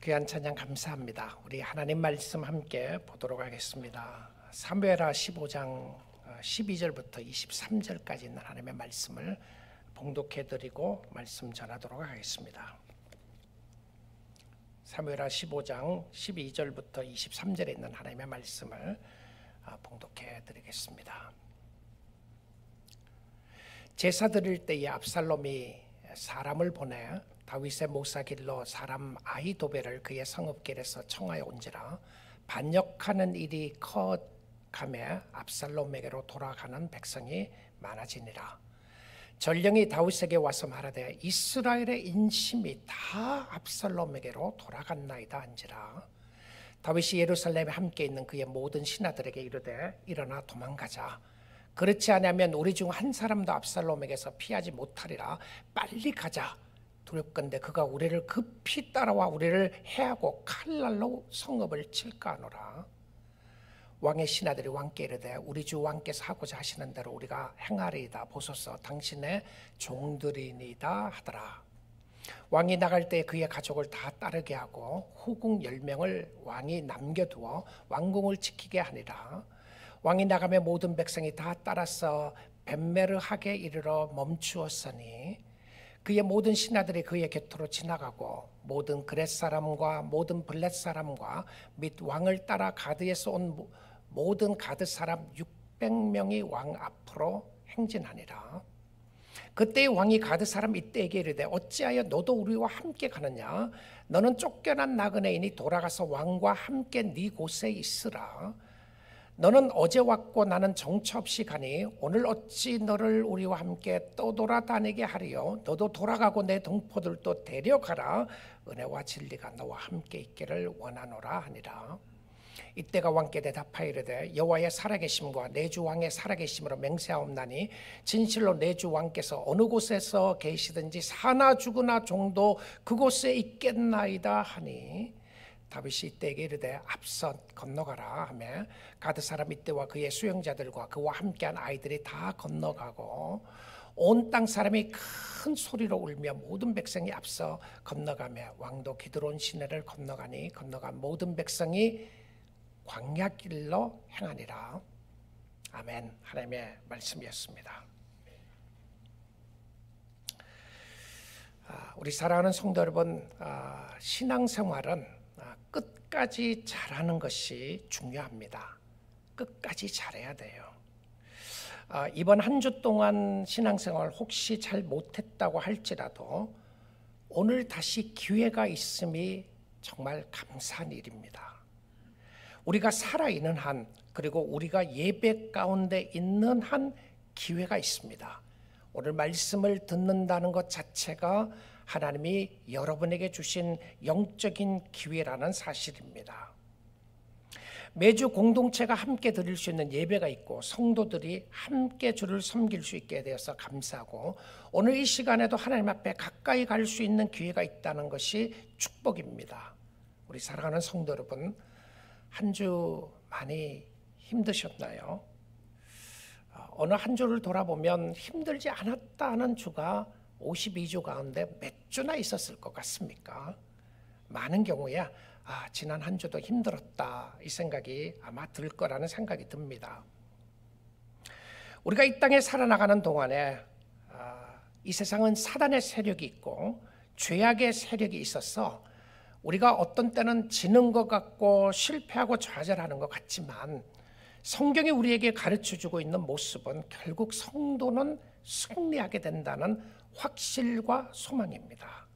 귀한 찬양 감사합니다. 우리 하나님 말씀 함께 보도록 하겠습니다. 사무엘하 15장 12절부터 23절까지 있는 하나님의 말씀을 봉독해드리고 말씀 전하도록 하겠습니다. 사무엘하 15장 12절부터 23절에 있는 하나님의 말씀을 봉독해드리겠습니다. 제사 드릴 때에 압살롬이 사람을 보내 다윗의 모사길로 사람 아히도벨을 그의 성읍길에서 청하여 온지라 반역하는 일이 커가매 압살롬에게로 돌아가는 백성이 많아지니라. 전령이 다윗에게 와서 말하되 이스라엘의 인심이 다 압살롬에게로 돌아갔나이다 한지라. 다윗이 예루살렘에 함께 있는 그의 모든 신하들에게 이르되 일어나 도망가자. 그렇지 않으면 우리 중 한 사람도 압살롬에게서 피하지 못하리라. 빨리 가자. 두렵건대 그가 우리를 급히 따라와 우리를 해하고 칼날로 성읍을 칠까 하노라. 왕의 신하들이 왕께 이르되 우리 주 왕께서 하고자 하시는 대로 우리가 행하리이다. 보소서 당신의 종들이니이다 하더라. 왕이 나갈 때 그의 가족을 다 따르게 하고 후궁 10명을 왕이 남겨두어 왕궁을 지키게 하니라. 왕이 나가며 모든 백성이 다 따라서 벳메르하게 이르러 멈추었으니 그의 모든 신하들이 그의 곁으로 지나가고 모든 그렛 사람과 모든 블렛 사람과 및 왕을 따라 가드에서 온 모든 가드 사람 600명이 왕 앞으로 행진하니라. 그때 왕이 가드 사람 이때에게 이르되 어찌하여 너도 우리와 함께 가느냐? 너는 쫓겨난 나그네이니 돌아가서 왕과 함께 네 곳에 있으라. 너는 어제 왔고 나는 정처 없이 가니 오늘 어찌 너를 우리와 함께 떠돌아다니게 하리요? 너도 돌아가고 내 동포들도 데려가라. 은혜와 진리가 너와 함께 있기를 원하노라 하니라. 이때가 왕께 대답하여 이르되 여호와의 살아계심과 내 주 왕의 살아계심으로 맹세하옵나니 진실로 내 주 왕께서 어느 곳에서 계시든지 사나 죽으나 종도 그곳에 있겠나이다 하니 다윗이 이때에게 이르되 앞서 건너가라 하며 가드 사람 이때와 그의 수용자들과 그와 함께한 아이들이 다 건너가고 온 땅 사람이 큰 소리로 울며 모든 백성이 앞서 건너가며 왕도 기드론 시내를 건너가니 건너간 모든 백성이 광야길로 행하니라. 아멘. 하나님의 말씀이었습니다. 우리 사랑하는 성도 여러분, 신앙생활은 끝까지 잘하는 것이 중요합니다. 끝까지 잘해야 돼요. 이번 한 주 동안 신앙생활 혹시 잘 못했다고 할지라도 오늘 다시 기회가 있음이 정말 감사한 일입니다. 우리가 살아있는 한 그리고 우리가 예배 가운데 있는 한 기회가 있습니다. 오늘 말씀을 듣는다는 것 자체가 하나님이 여러분에게 주신 영적인 기회라는 사실입니다. 매주 공동체가 함께 드릴 수 있는 예배가 있고 성도들이 함께 주를 섬길 수 있게 되어서 감사하고 오늘 이 시간에도 하나님 앞에 가까이 갈 수 있는 기회가 있다는 것이 축복입니다. 우리 사랑하는 성도 여러분, 한 주 많이 힘드셨나요? 어느 한 주를 돌아보면 힘들지 않았다 하는 주가 52주 가운데 몇 주나 있었을 것 같습니까? 많은 경우에 지난 한 주도 힘들었다 이 생각이 아마 들 거라는 생각이 듭니다. 우리가 이 땅에 살아나가는 동안에 이 세상은 사단의 세력이 있고 죄악의 세력이 있어서 우리가 어떤 때는 지는 것 같고 실패하고 좌절하는 것 같지만 성경이 우리에게 가르쳐주고 있는 모습은 결국 성도는 승리하게 된다는 확실과 소망입니다.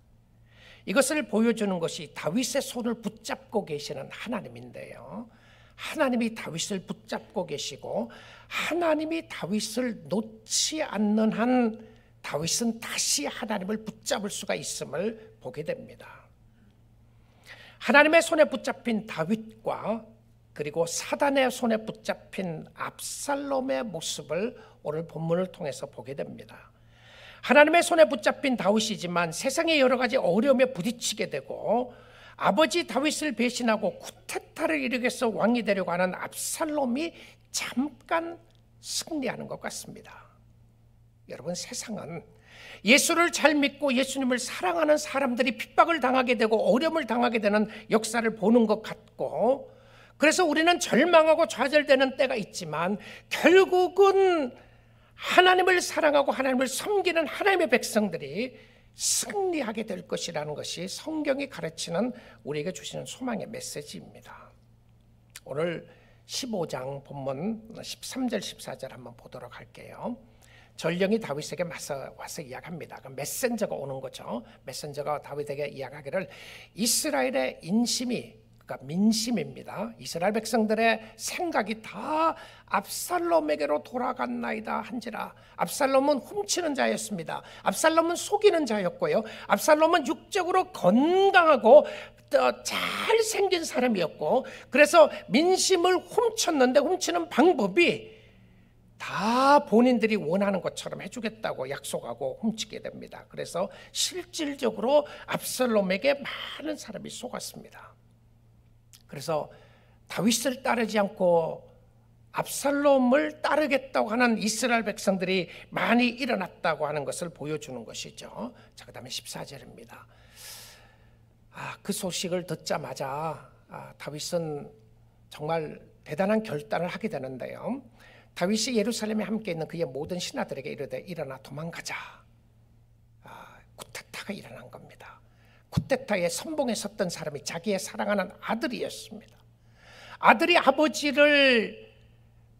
이것을 보여주는 것이 다윗의 손을 붙잡고 계시는 하나님인데요. 하나님이 다윗을 붙잡고 계시고 하나님이 다윗을 놓지 않는 한 다윗은 다시 하나님을 붙잡을 수가 있음을 보게 됩니다. 하나님의 손에 붙잡힌 다윗과 그리고 사단의 손에 붙잡힌 압살롬의 모습을 오늘 본문을 통해서 보게 됩니다. 하나님의 손에 붙잡힌 다윗이지만 세상의 여러 가지 어려움에 부딪히게 되고 아버지 다윗을 배신하고 쿠데타를 일으켜서 왕이 되려고 하는 압살롬이 잠깐 승리하는 것 같습니다. 여러분, 세상은 예수를 잘 믿고 예수님을 사랑하는 사람들이 핍박을 당하게 되고 어려움을 당하게 되는 역사를 보는 것 같고, 그래서 우리는 절망하고 좌절되는 때가 있지만 결국은 하나님을 사랑하고 하나님을 섬기는 하나님의 백성들이 승리하게 될 것이라는 것이 성경이 가르치는 우리에게 주시는 소망의 메시지입니다. 오늘 15장 본문 13절 14절 한번 보도록 할게요. 전령이 다윗에게 와서 이야기합니다. 메신저가 오는 거죠. 메신저가 다윗에게 이야기하기를 이스라엘의 인심이, 그러니까 민심입니다. 이스라엘 백성들의 생각이 다 압살롬에게로 돌아갔나이다 한지라. 압살롬은 훔치는 자였습니다. 압살롬은 속이는 자였고요. 압살롬은 육적으로 건강하고 잘생긴 사람이었고, 그래서 민심을 훔쳤는데 훔치는 방법이 다 본인들이 원하는 것처럼 해주겠다고 약속하고 훔치게 됩니다. 그래서 실질적으로 압살롬에게 많은 사람이 속았습니다. 그래서 다윗을 따르지 않고 압살롬을 따르겠다고 하는 이스라엘 백성들이 많이 일어났다고 하는 것을 보여주는 것이죠. 자, 그 다음에 14절입니다. 그 소식을 듣자마자 다윗은 정말 대단한 결단을 하게 되는데요. 다윗이 예루살렘에 함께 있는 그의 모든 신하들에게 이르되 일어나 도망가자. 쿠데타가 일어난 겁니다. 쿠데타의 선봉에 섰던 사람이 자기의 사랑하는 아들이었습니다. 아들이 아버지를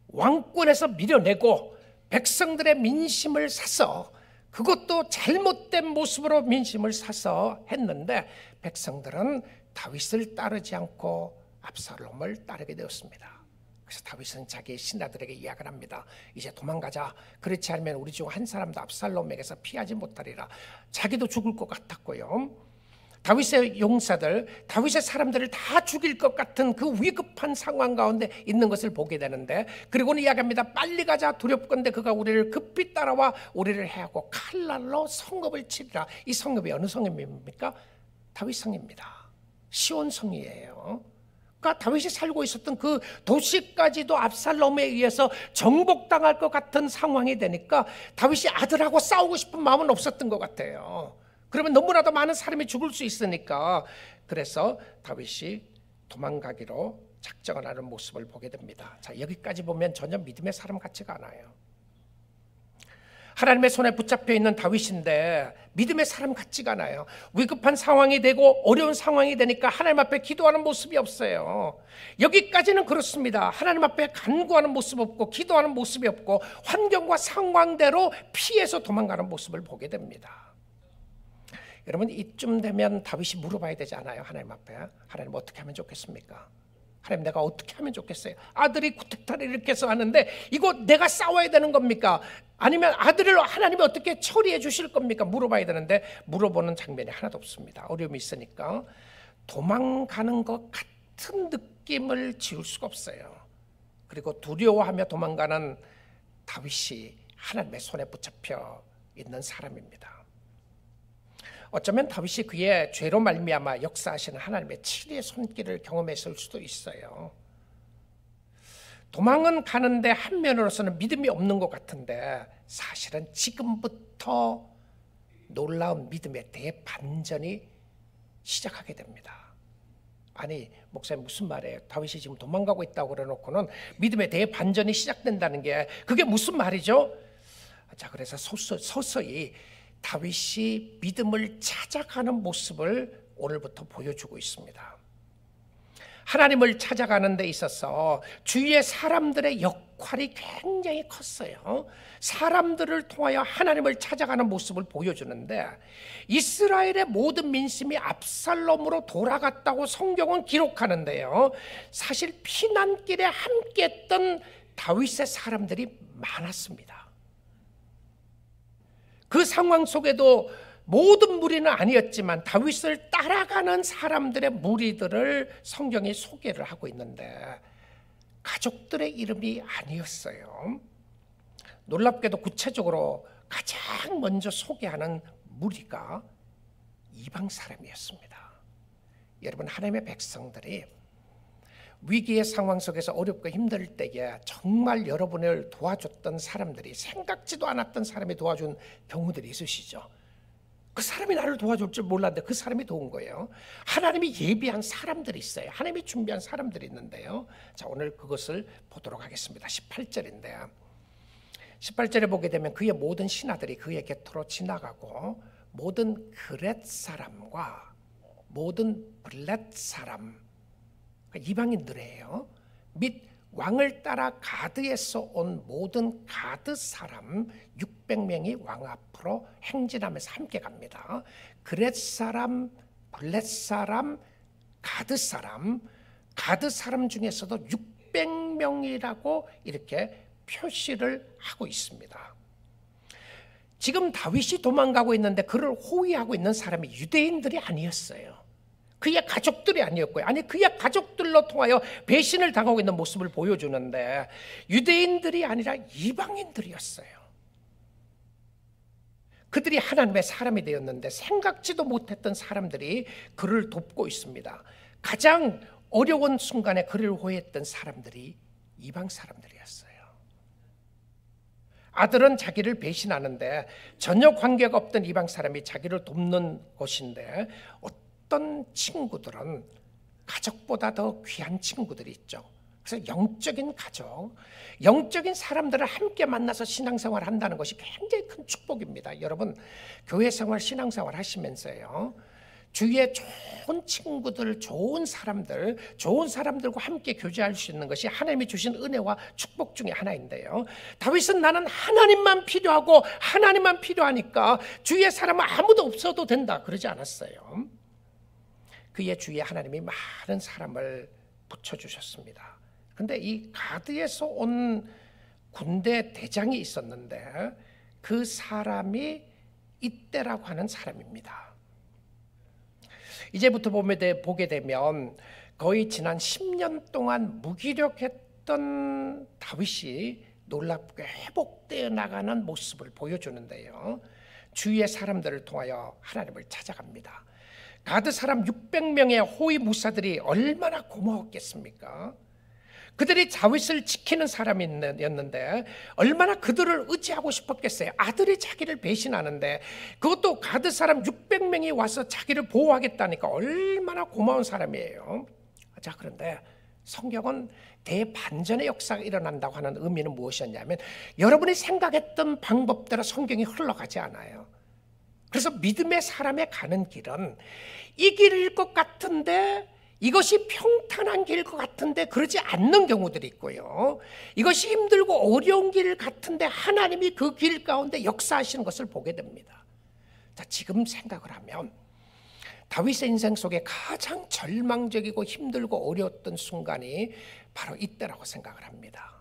왕권에서 밀어내고 백성들의 민심을 사서, 그것도 잘못된 모습으로 민심을 사서 했는데 백성들은 다윗을 따르지 않고 압살롬을 따르게 되었습니다. 그래서 다윗은 자기의 신하들에게 이야기를 합니다. 이제 도망가자. 그렇지 않으면 우리 중 한 사람도 압살롬에게서 피하지 못하리라. 자기도 죽을 것 같았고요. 다윗의 용사들, 다윗의 사람들을 다 죽일 것 같은 그 위급한 상황 가운데 있는 것을 보게 되는데, 그리고는 이야기합니다. 빨리 가자. 두렵건대 그가 우리를 급히 따라와 우리를 해하고 칼날로 성읍을 치리라. 이 성읍이 어느 성읍입니까? 다윗 성입니다. 시온 성이에요. 그러니까 다윗이 살고 있었던 그 도시까지도 압살롬에 의해서 정복당할 것 같은 상황이 되니까 다윗이 아들하고 싸우고 싶은 마음은 없었던 것 같아요. 그러면 너무나도 많은 사람이 죽을 수 있으니까. 그래서 다윗이 도망가기로 작정을 하는 모습을 보게 됩니다. 자, 여기까지 보면 전혀 믿음의 사람 같지가 않아요. 하나님의 손에 붙잡혀 있는 다윗인데 믿음의 사람 같지가 않아요. 위급한 상황이 되고 어려운 상황이 되니까 하나님 앞에 기도하는 모습이 없어요. 여기까지는 그렇습니다. 하나님 앞에 간구하는 모습 없고 기도하는 모습이 없고 환경과 상황대로 피해서 도망가는 모습을 보게 됩니다. 여러분, 이쯤 되면 다윗이 물어봐야 되지 않아요? 하나님 앞에. 하나님 어떻게 하면 좋겠습니까? 하나님 내가 어떻게 하면 좋겠어요? 아들이 쿠데타를 일으켜서 하는데 이거 내가 싸워야 되는 겁니까? 아니면 아들을 하나님이 어떻게 처리해 주실 겁니까? 물어봐야 되는데 물어보는 장면이 하나도 없습니다. 어려움이 있으니까 도망가는 것 같은 느낌을 지울 수가 없어요. 그리고 두려워하며 도망가는 다윗이 하나님의 손에 붙잡혀 있는 사람입니다. 어쩌면 다윗이 그의 죄로 말미암아 역사하시는 하나님의 치리의 손길을 경험했을 수도 있어요. 도망은 가는데 한면으로서는 믿음이 없는 것 같은데 사실은 지금부터 놀라운 믿음의 대반전이 시작하게 됩니다. 아니, 목사님 무슨 말이에요? 다윗이 지금 도망가고 있다고 그래놓고는 믿음의 대반전이 시작된다는 게 그게 무슨 말이죠? 자, 그래서 서서히 다윗이 믿음을 찾아가는 모습을 오늘부터 보여주고 있습니다. 하나님을 찾아가는 데 있어서 주위의 사람들의 역할이 굉장히 컸어요. 사람들을 통하여 하나님을 찾아가는 모습을 보여주는데 이스라엘의 모든 민심이 압살롬으로 돌아갔다고 성경은 기록하는데요. 사실 피난길에 함께했던 다윗의 사람들이 많았습니다. 그 상황 속에도 모든 무리는 아니었지만 다윗을 따라가는 사람들의 무리들을 성경이 소개를 하고 있는데 가족들의 이름이 아니었어요. 놀랍게도 구체적으로 가장 먼저 소개하는 무리가 이방 사람이었습니다. 여러분, 하나님의 백성들이 위기의 상황 속에서 어렵고 힘들 때에 정말 여러분을 도와줬던 사람들이, 생각지도 않았던 사람이 도와준 경우들이 있으시죠. 그 사람이 나를 도와줄 줄 몰랐는데 그 사람이 도운 거예요. 하나님이 예비한 사람들이 있어요. 하나님이 준비한 사람들이 있는데요. 자, 오늘 그것을 보도록 하겠습니다. 18절인데요. 18절에 보게 되면 그의 모든 신하들이 그의 곁으로 지나가고 모든 그렛 사람과 모든 블렛 사람, 이방인들이에요. 및 왕을 따라 가드에서 온 모든 가드 사람 600명이 왕 앞으로 행진하면서 함께 갑니다. 그렛 사람, 블렛 사람, 가드 사람 중에서도 600명이라고 이렇게 표시를 하고 있습니다. 지금 다윗이 도망가고 있는데 그를 호위하고 있는 사람이 유대인들이 아니었어요. 그의 가족들이 아니었고요. 아니, 그의 가족들로 통하여 배신을 당하고 있는 모습을 보여주는데 유대인들이 아니라 이방인들이었어요. 그들이 하나님의 사람이 되었는데 생각지도 못했던 사람들이 그를 돕고 있습니다. 가장 어려운 순간에 그를 호위했던 사람들이 이방 사람들이었어요. 아들은 자기를 배신하는데 전혀 관계가 없던 이방 사람이 자기를 돕는 것인데, 어떤 친구들은 가족보다 더 귀한 친구들이 있죠. 그래서 영적인 가족, 영적인 사람들을 함께 만나서 신앙생활을 한다는 것이 굉장히 큰 축복입니다. 여러분, 교회 생활, 신앙생활 하시면서요, 주위에 좋은 친구들, 좋은 사람들과 함께 교제할 수 있는 것이 하나님이 주신 은혜와 축복 중에 하나인데요. 다윗은 나는 하나님만 필요하고 하나님만 필요하니까 주위에 사람은 아무도 없어도 된다, 그러지 않았어요. 그의 주위에 하나님이 많은 사람을 붙여주셨습니다. 그런데 이 가드에서 온 군대 대장이 있었는데 그 사람이 이때라고 하는 사람입니다. 이제부터 보게 되면 거의 지난 10년 동안 무기력했던 다윗이 놀랍게 회복되어 나가는 모습을 보여주는데요. 주위의 사람들을 통하여 하나님을 찾아갑니다. 가드 사람 600명의 호위 무사들이 얼마나 고마웠겠습니까? 그들이 다윗을 지키는 사람이었는데 얼마나 그들을 의지하고 싶었겠어요. 아들이 자기를 배신하는데 그것도 가드 사람 600명이 와서 자기를 보호하겠다니까 얼마나 고마운 사람이에요. 자, 그런데 성경은 대반전의 역사가 일어난다고 하는 의미는 무엇이었냐면, 여러분이 생각했던 방법대로 성경이 흘러가지 않아요. 그래서 믿음의 사람의 가는 길은 이 길일 것 같은데, 이것이 평탄한 길일 것 같은데 그러지 않는 경우들이 있고요. 이것이 힘들고 어려운 길 같은데 하나님이 그 길 가운데 역사하시는 것을 보게 됩니다. 자, 지금 생각을 하면 다윗의 인생 속에 가장 절망적이고 힘들고 어려웠던 순간이 바로 이때라고 생각을 합니다.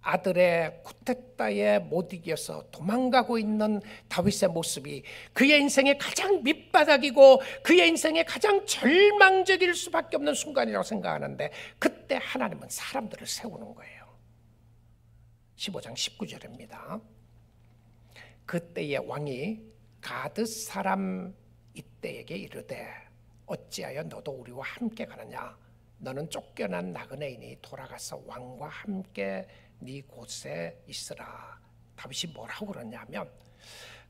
아들의 쿠데타에 못 이겨서 도망가고 있는 다윗의 모습이 그의 인생의 가장 밑바닥이고 그의 인생의 가장 절망적일 수밖에 없는 순간이라고 생각하는데, 그때 하나님은 사람들을 세우는 거예요. 15장 19절입니다. 그때의 왕이 가드 사람 이때에게 이르되 어찌하여 너도 우리와 함께 가느냐? 너는 쫓겨난 나그네이니 돌아가서 왕과 함께 네 곳에 있으라. 다윗이 뭐라고 그러냐면,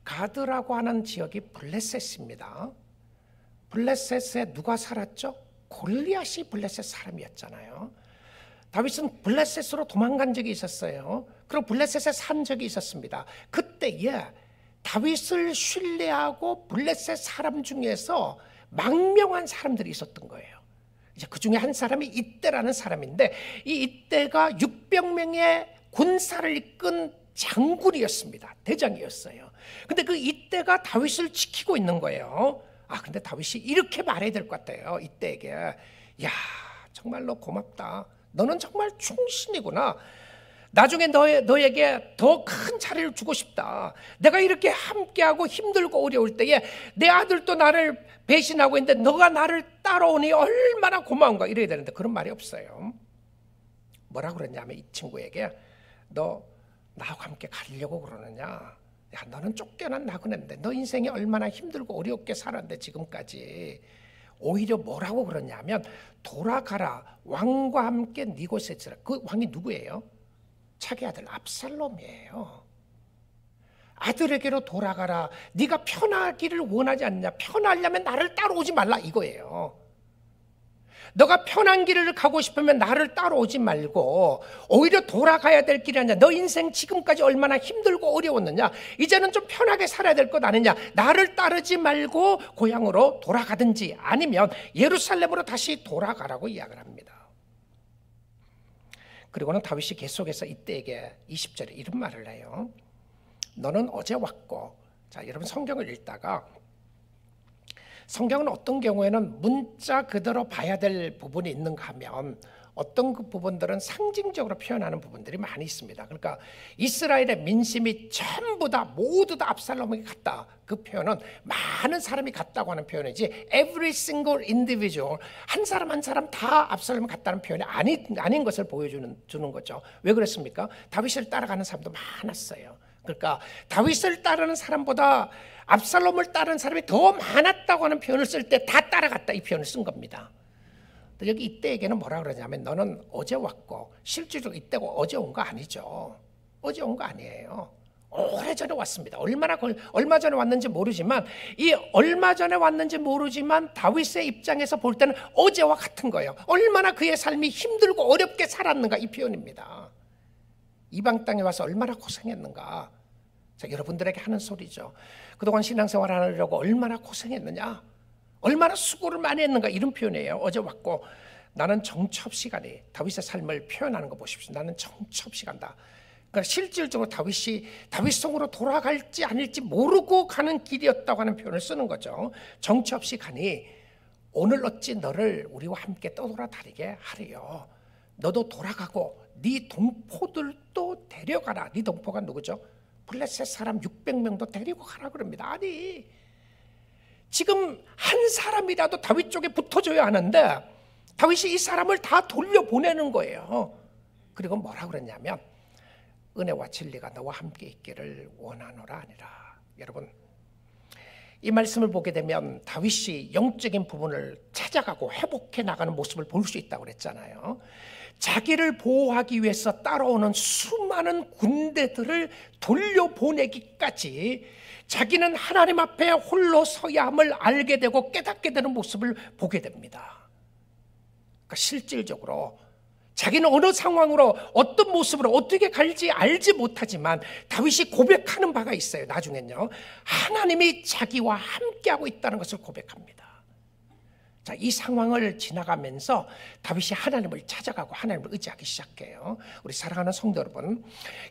가드라고 하는 지역이 블레셋입니다. 블레셋에 누가 살았죠? 골리앗이 블레셋 사람이었잖아요. 다윗은 블레셋으로 도망간 적이 있었어요. 그리고 블레셋에 산 적이 있었습니다. 그때에 다윗을 신뢰하고 블레셋 사람 중에서 망명한 사람들이 있었던 거예요. 이제 그 중에 한 사람이 이때라는 사람인데, 이 이때가 600명의 군사를 이끈 장군이었습니다. 대장이었어요. 근데 그 이때가 다윗을 지키고 있는 거예요. 근데 다윗이 이렇게 말해야 될 것 같아요. 이때에게, 야, 정말로 고맙다. 너는 정말 충신이구나. 나중에 너에게 더 큰 자리를 주고 싶다. 내가 이렇게 함께하고 힘들고 어려울 때에 내 아들도 나를 배신하고 있는데 너가 나를 따라오니 얼마나 고마운가, 이래야 되는데 그런 말이 없어요. 뭐라고 그랬냐면, 이 친구에게 너 나하고 함께 가려고 그러느냐? 야, 너는 쫓겨난 나그네인데 너 인생이 얼마나 힘들고 어렵게 살았는데 지금까지 오히려 뭐라고 그러냐면 돌아가라 왕과 함께 네 곳에 있으라. 그 왕이 누구예요? 자기 아들 압살롬이에요. 아들에게로 돌아가라. 네가 편하기를 원하지 않느냐? 편하려면 나를 따라오지 말라 이거예요. 너가 편한 길을 가고 싶으면 나를 따라오지 말고 오히려 돌아가야 될 길이 아니야. 너 인생 지금까지 얼마나 힘들고 어려웠느냐? 이제는 좀 편하게 살아야 될 것 아니냐? 나를 따르지 말고 고향으로 돌아가든지 아니면 예루살렘으로 다시 돌아가라고 이야기를 합니다. 그리고는 다윗이 계속해서 이때에게 20절에 이런 말을 해요. 너는 어제 왔고, 자 여러분 성경을 읽다가 성경은 어떤 경우에는 문자 그대로 봐야 될 부분이 있는가 하면 어떤 그 부분들은 상징적으로 표현하는 부분들이 많이 있습니다. 그러니까 이스라엘의 민심이 전부 다 모두 다 압살롬에게 갔다. 그 표현은 많은 사람이 갔다고 하는 표현이지 every single individual 한 사람 한 사람 다 압살롬에 갔다는 표현이 아닌 것을 보여주는 거죠. 왜 그랬습니까? 다윗을 따라가는 사람도 많았어요. 그러니까 다윗을 따르는 사람보다 압살롬을 따르는 사람이 더 많았다고 하는 표현을 쓸 때 다 따라갔다 이 표현을 쓴 겁니다. 여기 이때에게는 뭐라 그러냐면 너는 어제 왔고 실질적으로 이때가 어제 온 거 아니죠. 어제 온 거 아니에요. 오래전에 왔습니다. 얼마 전에 왔는지 모르지만 이 얼마 전에 왔는지 모르지만 다윗의 입장에서 볼 때는 어제와 같은 거예요. 얼마나 그의 삶이 힘들고 어렵게 살았는가 이 표현입니다. 이방 땅에 와서 얼마나 고생했는가. 자, 여러분들에게 하는 소리죠. 그동안 신앙생활 하려고 얼마나 고생했느냐, 얼마나 수고를 많이 했는가 이런 표현이에요. 어제 왔고 나는 정처 없이 가니. 다윗의 삶을 표현하는 거 보십시오. 나는 정처 없이 간다. 그러니까 실질적으로 다윗이 다윗 성으로 돌아갈지 아닐지 모르고 가는 길이었다고 하는 표현을 쓰는 거죠. 정처 없이 가니 오늘 어찌 너를 우리와 함께 떠돌아다니게 하리요. 너도 돌아가고 네 동포들도 데려가라. 네 동포가 누구죠? 블레셋 사람 600명도 데리고 가라 그럽니다. 아니 지금 한 사람이라도 다윗 쪽에 붙어줘야 하는데 다윗이 이 사람을 다 돌려보내는 거예요. 그리고 뭐라 그랬냐면 은혜와 진리가 너와 함께 있기를 원하노라 아니라. 여러분 이 말씀을 보게 되면 다윗이 영적인 부분을 찾아가고 회복해 나가는 모습을 볼 수 있다고 그랬잖아요. 자기를 보호하기 위해서 따라오는 수많은 군대들을 돌려보내기까지 자기는 하나님 앞에 홀로 서야 함을 알게 되고 깨닫게 되는 모습을 보게 됩니다. 그러니까 실질적으로 자기는 어느 상황으로 어떤 모습으로 어떻게 갈지 알지 못하지만 다윗이 고백하는 바가 있어요. 나중엔요 하나님이 자기와 함께하고 있다는 것을 고백합니다. 자, 이 상황을 지나가면서 다윗이 하나님을 찾아가고 하나님을 의지하기 시작해요. 우리 사랑하는 성도 여러분,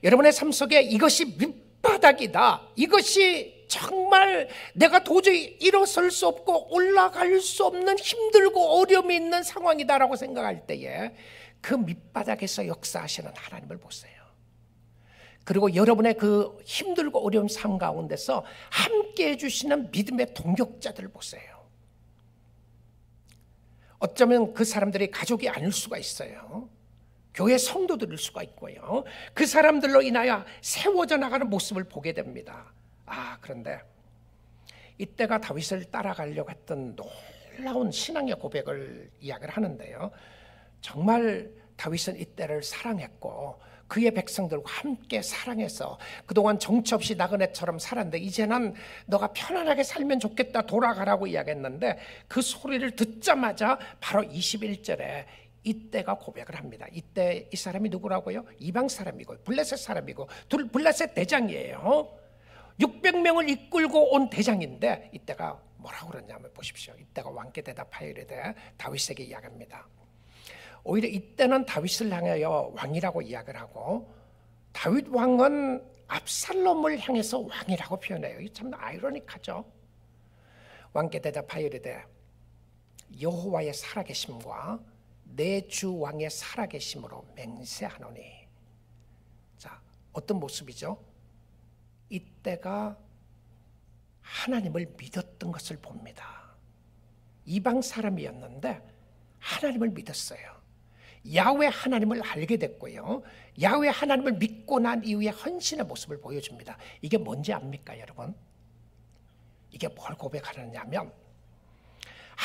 여러분의 삶 속에 이것이 밑바닥이다, 이것이 정말 내가 도저히 일어설 수 없고 올라갈 수 없는 힘들고 어려움이 있는 상황이다라고 생각할 때에 그 밑바닥에서 역사하시는 하나님을 보세요. 그리고 여러분의 그 힘들고 어려운 삶 가운데서 함께 해주시는 믿음의 동역자들을 보세요. 어쩌면 그 사람들이 가족이 아닐 수가 있어요. 교회 성도들일 수가 있고요. 그 사람들로 인하여 세워져 나가는 모습을 보게 됩니다. 그런데 이때가 다윗을 따라가려고 했던 놀라운 신앙의 고백을 이야기를 하는데요. 정말 다윗은 이때를 사랑했고 그의 백성들과 함께 사랑해서 그동안 정처 없이 나그네처럼 살았는데 이제는 너가 편안하게 살면 좋겠다 돌아가라고 이야기했는데 그 소리를 듣자마자 바로 21절에 이때가 고백을 합니다. 이때 이 사람이 누구라고요? 이방 사람이고 블레셋 사람이고 블레셋 대장이에요. 600명을 이끌고 온 대장인데 이때가 뭐라고 그러냐면 보십시오. 이때가 왕께 대답하여 이르되 다윗에게 이야기합니다. 오히려 이때는 다윗을 향하여 왕이라고 이야기를 하고 다윗 왕은 압살롬을 향해서 왕이라고 표현해요. 이게 참 아이러니하죠. 왕께 대답하여 이르되 여호와의 살아계심과 내 주 왕의 살아계심으로 맹세하노니. 자, 어떤 모습이죠? 이때가 하나님을 믿었던 것을 봅니다. 이방 사람이었는데 하나님을 믿었어요. 야훼 하나님을 알게 됐고요. 야훼 하나님을 믿고 난 이후에 헌신의 모습을 보여줍니다. 이게 뭔지 압니까, 여러분? 이게 뭘 고백하느냐면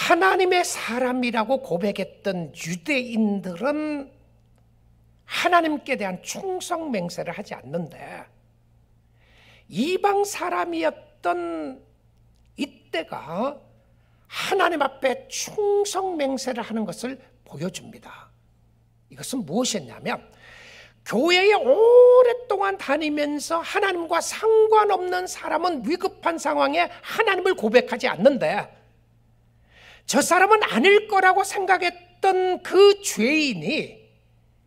하나님의 사람이라고 고백했던 유대인들은 하나님께 대한 충성 맹세를 하지 않는데, 이방 사람이었던 이때가 하나님 앞에 충성 맹세를 하는 것을 보여줍니다. 이것은 무엇이었냐면, 교회에 오랫동안 다니면서 하나님과 상관없는 사람은 위급한 상황에 하나님을 고백하지 않는데, 저 사람은 아닐 거라고 생각했던 그 죄인이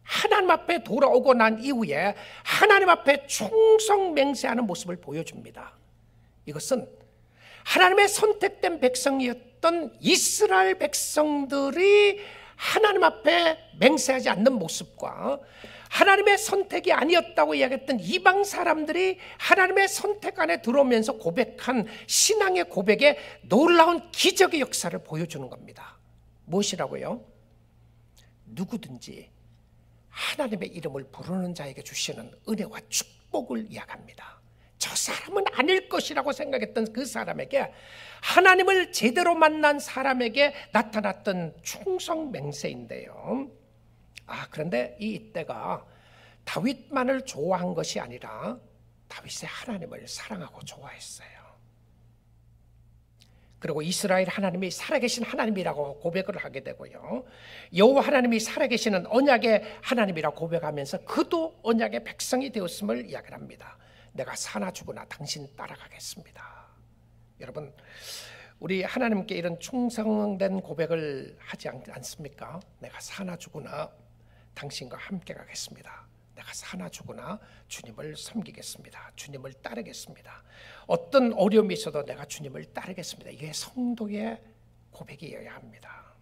하나님 앞에 돌아오고 난 이후에 하나님 앞에 충성 맹세하는 모습을 보여줍니다. 이것은 하나님의 선택된 백성이었던 이스라엘 백성들이 하나님 앞에 맹세하지 않는 모습과 하나님의 선택이 아니었다고 이야기했던 이방 사람들이 하나님의 선택 안에 들어오면서 고백한 신앙의 고백에 놀라운 기적의 역사를 보여주는 겁니다. 무엇이라고요? 누구든지 하나님의 이름을 부르는 자에게 주시는 은혜와 축복을 이야기합니다. 저 사람은 아닐 것이라고 생각했던 그 사람에게, 하나님을 제대로 만난 사람에게 나타났던 충성 맹세인데요. 그런데 이때가 다윗만을 좋아한 것이 아니라 다윗의 하나님을 사랑하고 좋아했어요. 그리고 이스라엘 하나님이 살아계신 하나님이라고 고백을 하게 되고요, 여호와 하나님이 살아계시는 언약의 하나님이라고 고백하면서 그도 언약의 백성이 되었음을 이야기를 합니다. 내가 사나 죽으나 당신 따라가겠습니다. 여러분, 우리 하나님께 이런 충성된 고백을 하지 않습니까? 내가 사나 죽으나 당신과 함께 가겠습니다. 내가 사나 죽으나 주님을 섬기겠습니다. 주님을 따르겠습니다. 어떤 어려움이 있어도 내가 주님을 따르겠습니다. 이게 성도의 고백이어야 합니다.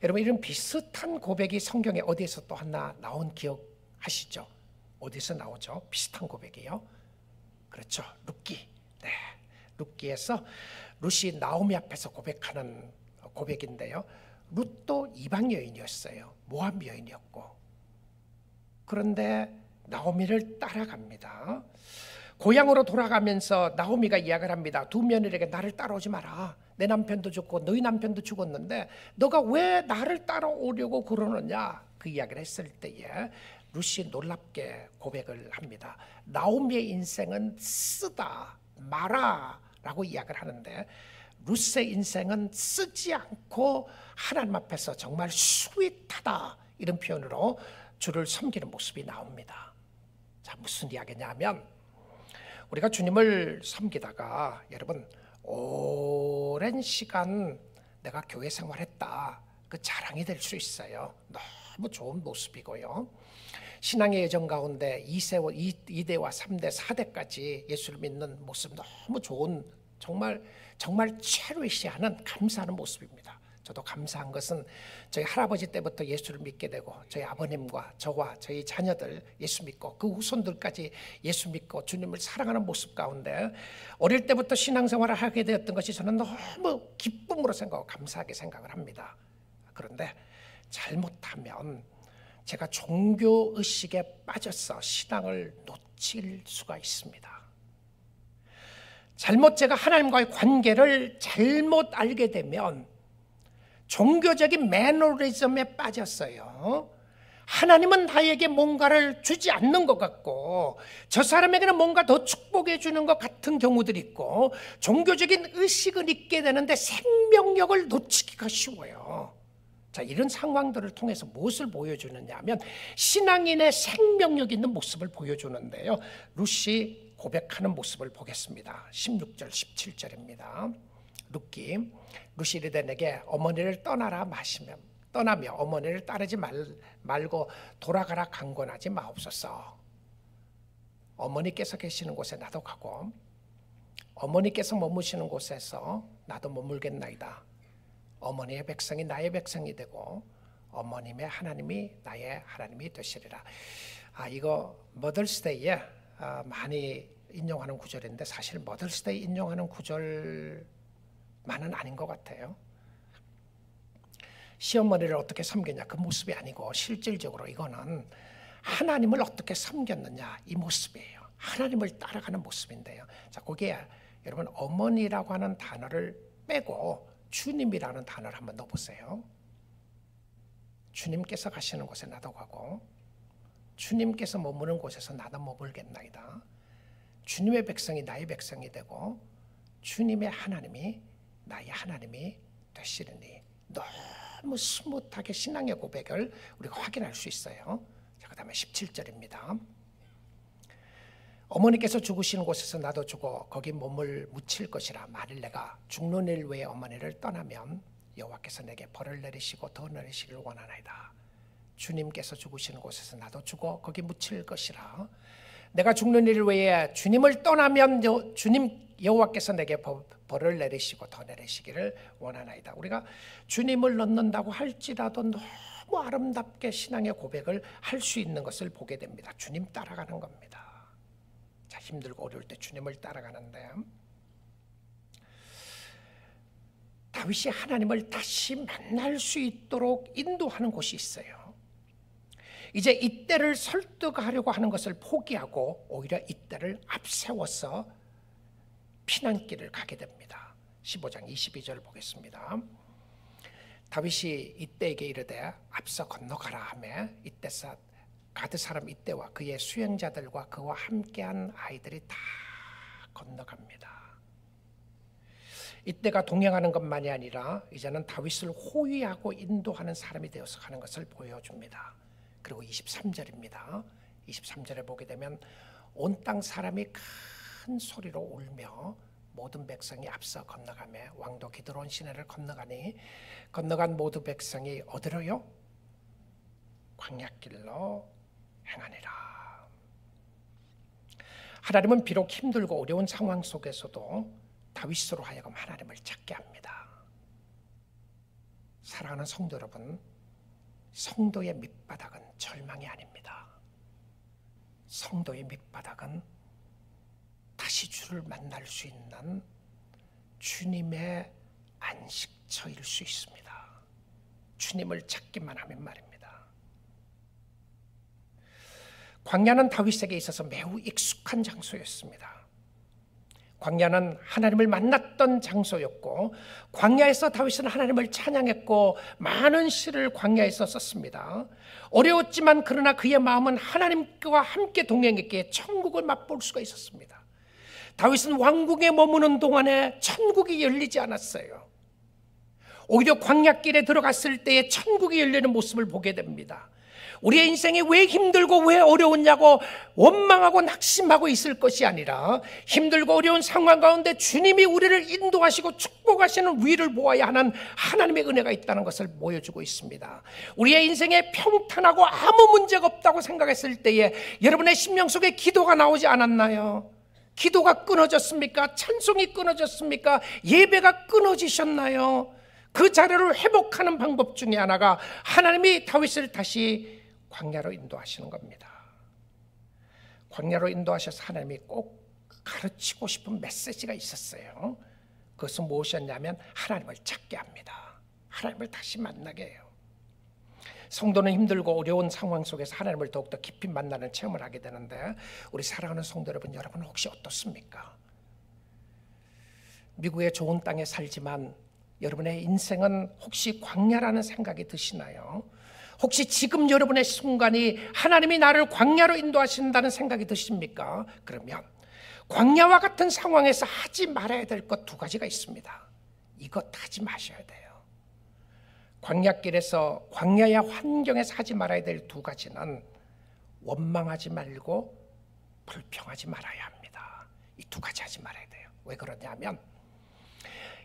여러분, 이런 비슷한 고백이 성경에 어디에서 또 하나 나온 기억하시죠? 어디서 나오죠? 비슷한 고백이요. 그렇죠. 룻기. 네, 룻기에서 룻이 나오미 앞에서 고백하는 고백인데요. 룻도 이방 여인이었어요. 모압 여인이었고, 그런데 나오미를 따라갑니다. 고향으로 돌아가면서 나오미가 이야기를 합니다. 두 며느리에게 나를 따라오지 마라. 내 남편도 죽고 너희 남편도 죽었는데 너가 왜 나를 따라오려고 그러느냐, 그 이야기를 했을 때에 룻이 놀랍게 고백을 합니다. 나오미의 인생은 쓰다 마라 라고 이야기를 하는데, 룻의 인생은 쓰지 않고 하나님 앞에서 정말 스윗하다, 이런 표현으로 주를 섬기는 모습이 나옵니다. 자, 무슨 이야기냐면, 우리가 주님을 섬기다가 여러분 오랜 시간 내가 교회 생활했다, 그 자랑이 될 수 있어요. 너무 좋은 모습이고요. 신앙의 여정 가운데 2대와 3대, 4대까지 예수를 믿는 모습 너무 좋은, 정말 체리시하는, 감사하는 모습입니다. 저도 감사한 것은 저희 할아버지 때부터 예수를 믿게 되고, 저희 아버님과 저와 저희 자녀들 예수 믿고 그 후손들까지 예수 믿고 주님을 사랑하는 모습 가운데 어릴 때부터 신앙생활을 하게 되었던 것이 저는 너무 기쁨으로 생각하고 감사하게 생각을 합니다. 그런데 잘못하면 제가 종교의식에 빠져서 신앙을 놓칠 수가 있습니다. 잘못 제가 하나님과의 관계를 잘못 알게 되면 종교적인 매너리즘에 빠졌어요. 하나님은 나에게 뭔가를 주지 않는 것 같고, 저 사람에게는 뭔가 더 축복해 주는 것 같은 경우들이 있고, 종교적인 의식을 잊게 되는데 생명력을 놓치기가 쉬워요. 자, 이런 상황들을 통해서 무엇을 보여주느냐 하면 신앙인의 생명력 있는 모습을 보여주는데요, 룻이 고백하는 모습을 보겠습니다. 16절 17절입니다. 룻기, 룻이 이르되 내게 어머니를 떠나며 어머니를 따르지 말고 돌아가라 강권하지 마옵소서. 어머니께서 계시는 곳에 나도 가고 어머니께서 머무시는 곳에서 나도 머물겠나이다. 어머니의 백성이 나의 백성이 되고 어머님의 하나님이 나의 하나님이 되시리라. 이거 머더스데이에 많이 인용하는 구절인데, 사실 머더스데이 인용하는 구절만은 아닌 것 같아요. 시어머니를 어떻게 섬겼냐, 그 모습이 아니고 실질적으로 이거는 하나님을 어떻게 섬겼느냐, 이 모습이에요. 하나님을 따라가는 모습인데요. 자, 거기에 여러분 어머니라고 하는 단어를 빼고 주님이라는 단어를 한번 넣어보세요. 주님께서 가시는 곳에 나도 가고 주님께서 머무는 곳에서 나도 머물겠나이다. 주님의 백성이 나의 백성이 되고 주님의 하나님이 나의 하나님이 되시리니. 너무 스무트하게 신앙의 고백을 우리가 확인할 수 있어요. 자, 그 다음에 17절입니다. 어머니께서 죽으시는 곳에서 나도 죽어 거기 몸을 묻힐 것이라. 만일 내가 죽는 일 외에 어머니를 떠나면 여호와께서 내게 벌을 내리시고 더 내리시기를 원하나이다. 주님께서 죽으시는 곳에서 나도 죽어 거기 묻힐 것이라. 내가 죽는 일 외에 주님을 떠나면 주님 여호와께서 내게 벌을 내리시고 더 내리시기를 원하나이다. 우리가 주님을 넣는다고 할지라도 너무 아름답게 신앙의 고백을 할 수 있는 것을 보게 됩니다. 주님 따라가는 겁니다. 자, 힘들고 어려울 때 주님을 따라가는데, 다윗이 하나님을 다시 만날 수 있도록 인도하는 곳이 있어요. 이제 이때를 설득하려고 하는 것을 포기하고 오히려 이때를 앞세워서 피난길을 가게 됩니다. 15장 22절 보겠습니다. 다윗이 이때에게 이르되 앞서 건너가라 하매 이때서 가드 사람 이때와 그의 수행자들과 그와 함께한 아이들이 다 건너갑니다. 이때가 동행하는 것만이 아니라 이제는 다윗을 호위하고 인도하는 사람이 되어서 가는 것을 보여줍니다. 그리고 23절입니다. 23절에 보게 되면 온 땅 사람이 큰 소리로 울며 모든 백성이 앞서 건너가며 왕도 기드론 시내를 건너가니 건너간 모든 백성이 어디로요? 광야길로 행하니라. 하나님은 비록 힘들고 어려운 상황 속에서도 다윗으로 하여금 하나님을 찾게 합니다. 사랑하는 성도 여러분, 성도의 밑바닥은 절망이 아닙니다. 성도의 밑바닥은 다시 주를 만날 수 있는 주님의 안식처일 수 있습니다. 주님을 찾기만 하면 말입니다. 광야는 다윗에게 있어서 매우 익숙한 장소였습니다. 광야는 하나님을 만났던 장소였고 광야에서 다윗은 하나님을 찬양했고 많은 시를 광야에서 썼습니다. 어려웠지만 그러나 그의 마음은 하나님과 함께 동행했기에 천국을 맛볼 수가 있었습니다. 다윗은 왕궁에 머무는 동안에 천국이 열리지 않았어요. 오히려 광야길에 들어갔을 때에 천국이 열리는 모습을 보게 됩니다. 우리의 인생이 왜 힘들고 왜 어려웠냐고 원망하고 낙심하고 있을 것이 아니라 힘들고 어려운 상황 가운데 주님이 우리를 인도하시고 축복하시는 위를 보아야 하는 하나님의 은혜가 있다는 것을 보여주고 있습니다. 우리의 인생에 평탄하고 아무 문제가 없다고 생각했을 때에 여러분의 심령 속에 기도가 나오지 않았나요? 기도가 끊어졌습니까? 찬송이 끊어졌습니까? 예배가 끊어지셨나요? 그 자료를 회복하는 방법 중에 하나가 하나님이 다윗을 다시 광야로 인도하시는 겁니다. 광야로 인도하셔서 하나님이 꼭 가르치고 싶은 메시지가 있었어요. 그것은 무엇이었냐면 하나님을 찾게 합니다. 하나님을 다시 만나게 해요. 성도는 힘들고 어려운 상황 속에서 하나님을 더욱더 깊이 만나는 체험을 하게 되는데 우리 사랑하는 성도 여러분, 여러분 혹시 어떻습니까? 미국의 좋은 땅에 살지만 여러분의 인생은 혹시 광야라는 생각이 드시나요? 혹시 지금 여러분의 순간이 하나님이 나를 광야로 인도하신다는 생각이 드십니까? 그러면 광야와 같은 상황에서 하지 말아야 될 것 두 가지가 있습니다. 이것 하지 마셔야 돼요. 광야길에서 광야의 환경에서 하지 말아야 될 두 가지는 원망하지 말고 불평하지 말아야 합니다. 이 두 가지 하지 말아야 돼요. 왜 그러냐면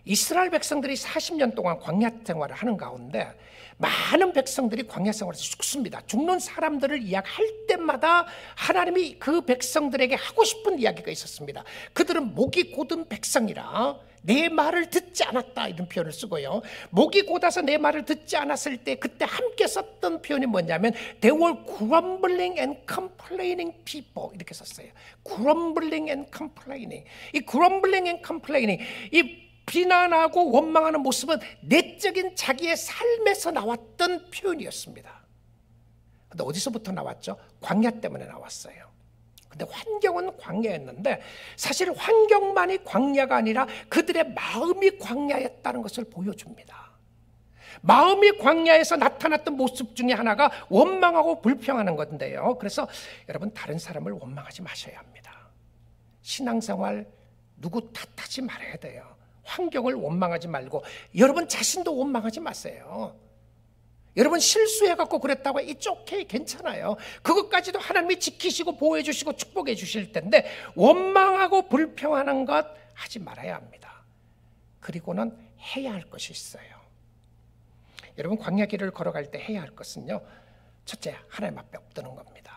이스라엘 백성들이 40년 동안 광야 생활을 하는 가운데 많은 백성들이 광야 생활에서 죽습니다. 죽는 사람들을 이야기할 때마다 하나님이 그 백성들에게 하고 싶은 이야기가 있었습니다. 그들은 목이 곧은 백성이라 내 말을 듣지 않았다, 이런 표현을 쓰고요. 목이 곧아서 내 말을 듣지 않았을 때 그때 함께 썼던 표현이 뭐냐면 They were grumbling and complaining people, 이렇게 썼어요. Grumbling and complaining. 이 grumbling and complaining, 이 비난하고 원망하는 모습은 내적인 자기의 삶에서 나왔던 표현이었습니다. 근데 어디서부터 나왔죠? 광야 때문에 나왔어요. 근데 환경은 광야였는데 사실 환경만이 광야가 아니라 그들의 마음이 광야였다는 것을 보여줍니다. 마음이 광야에서 나타났던 모습 중에 하나가 원망하고 불평하는 건데요. 그래서 여러분, 다른 사람을 원망하지 마셔야 합니다. 신앙생활 누구 탓하지 말아야 돼요. 환경을 원망하지 말고 여러분 자신도 원망하지 마세요. 여러분 실수해갖고 그랬다고 It's okay, 괜찮아요. 그것까지도 하나님이 지키시고 보호해 주시고 축복해 주실 텐데 원망하고 불평하는 것 하지 말아야 합니다. 그리고는 해야 할 것이 있어요. 여러분, 광야길을 걸어갈 때 해야 할 것은요, 첫째, 하나님 앞에 엎드는 겁니다.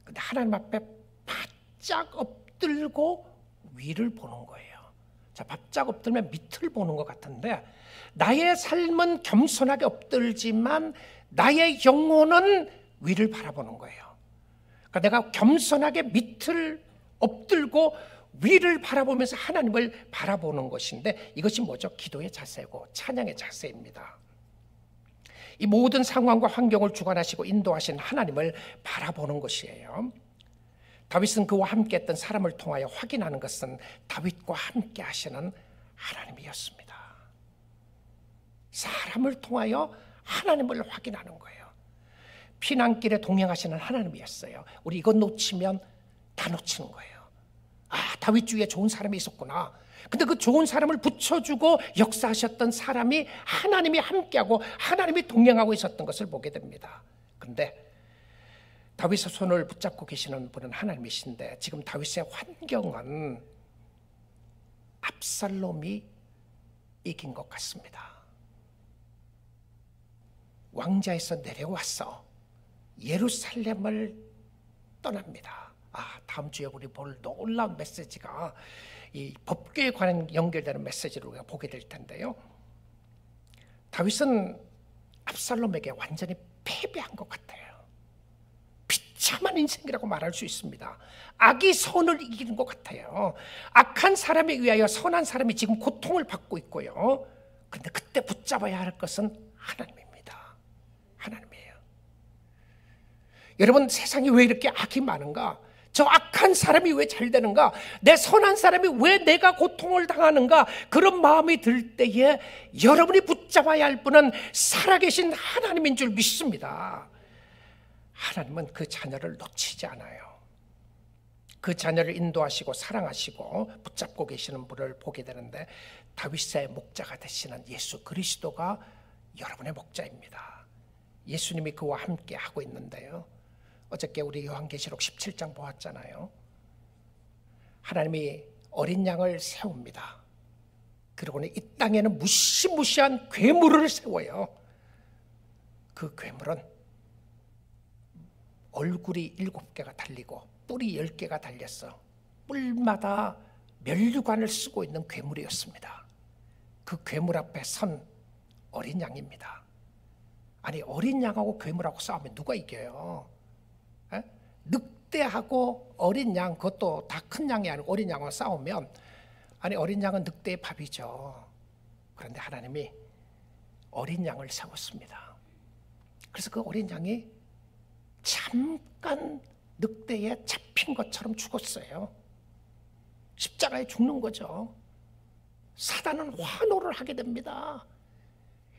근데 하나님 앞에 바짝 엎들고 위를 보는 거예요. 자, 바짝 엎들면 밑을 보는 것 같은데 나의 삶은 겸손하게 엎들지만 나의 영혼은 위를 바라보는 거예요. 그러니까 내가 겸손하게 밑을 엎들고 위를 바라보면서 하나님을 바라보는 것인데 이것이 뭐죠? 기도의 자세고 찬양의 자세입니다. 이 모든 상황과 환경을 주관하시고 인도하신 하나님을 바라보는 것이에요. 다윗은 그와 함께 했던 사람을 통하여 확인하는 것은 다윗과 함께 하시는 하나님이었습니다. 사람을 통하여 하나님을 확인하는 거예요. 피난길에 동행하시는 하나님이었어요. 우리 이것 놓치면 다 놓치는 거예요. 아, 다윗 주위에 좋은 사람이 있었구나. 근데 그 좋은 사람을 붙여주고 역사하셨던 사람이 하나님이 함께하고 하나님이 동행하고 있었던 것을 보게 됩니다. 그런데 다윗의 손을 붙잡고 계시는 분은 하나님이신데 지금 다윗의 환경은 압살롬이 이긴 것 같습니다. 왕좌에서 내려와서 예루살렘을 떠납니다. 다음 주에 우리 볼 놀라운 메시지가 이 법궤에 관한 연결되는 메시지를 우리가 보게 될 텐데요. 다윗은 압살롬에게 완전히 패배한 것 같아요. 비참한 인생이라고 말할 수 있습니다. 악이 선을 이기는 것 같아요. 악한 사람에 의하여 선한 사람이 지금 고통을 받고 있고요. 그런데 그때 붙잡아야 할 것은 하나님입니다. 하나님이에요. 여러분, 세상에 왜 이렇게 악이 많은가? 저 악한 사람이 왜 잘 되는가? 내 선한 사람이 왜 내가 고통을 당하는가? 그런 마음이 들 때에 여러분이 붙잡아야 할 분은 살아계신 하나님인 줄 믿습니다. 하나님은 그 자녀를 놓치지 않아요. 그 자녀를 인도하시고 사랑하시고 붙잡고 계시는 분을 보게 되는데 다윗의 목자가 되시는 예수 그리스도가 여러분의 목자입니다. 예수님이 그와 함께 하고 있는데요. 어저께 우리 요한계시록 17장 보았잖아요. 하나님이 어린 양을 세웁니다. 그리고는 이 땅에는 무시무시한 괴물을 세워요. 그 괴물은 얼굴이 7개가 달리고 뿔이 10개가 달렸어. 뿔마다 면류관을 쓰고 있는 괴물이었습니다. 그 괴물 앞에 선 어린 양입니다. 아니, 어린 양하고 괴물하고 싸우면 누가 이겨요? 에? 늑대하고 어린 양, 그것도 다 큰 양이 아니고 어린 양하고 싸우면, 아니, 어린 양은 늑대의 밥이죠. 그런데 하나님이 어린 양을 세웠습니다. 그래서 그 어린 양이 잠깐 늑대에 잡힌 것처럼 죽었어요. 십자가에 죽는 거죠. 사단은 환호를 하게 됩니다.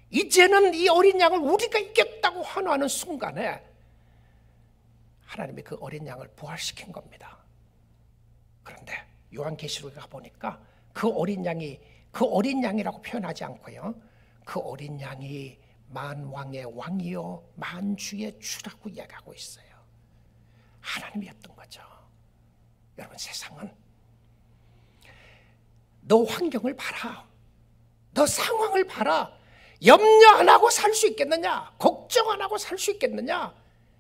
이제는 이 어린 양을 우리가 이겼다고 환호하는 순간에 하나님이 그 어린 양을 부활시킨 겁니다. 그런데 요한계시록에 가보니까 그 어린 양이라고 표현하지 않고요, 그 어린 양이 만왕의 왕이요 만주의 주라고 이야기하고 있어요. 하나님이었던 거죠. 여러분, 세상은 너 환경을 봐라, 너 상황을 봐라. 염려 안 하고 살 수 있겠느냐? 걱정 안 하고 살 수 있겠느냐?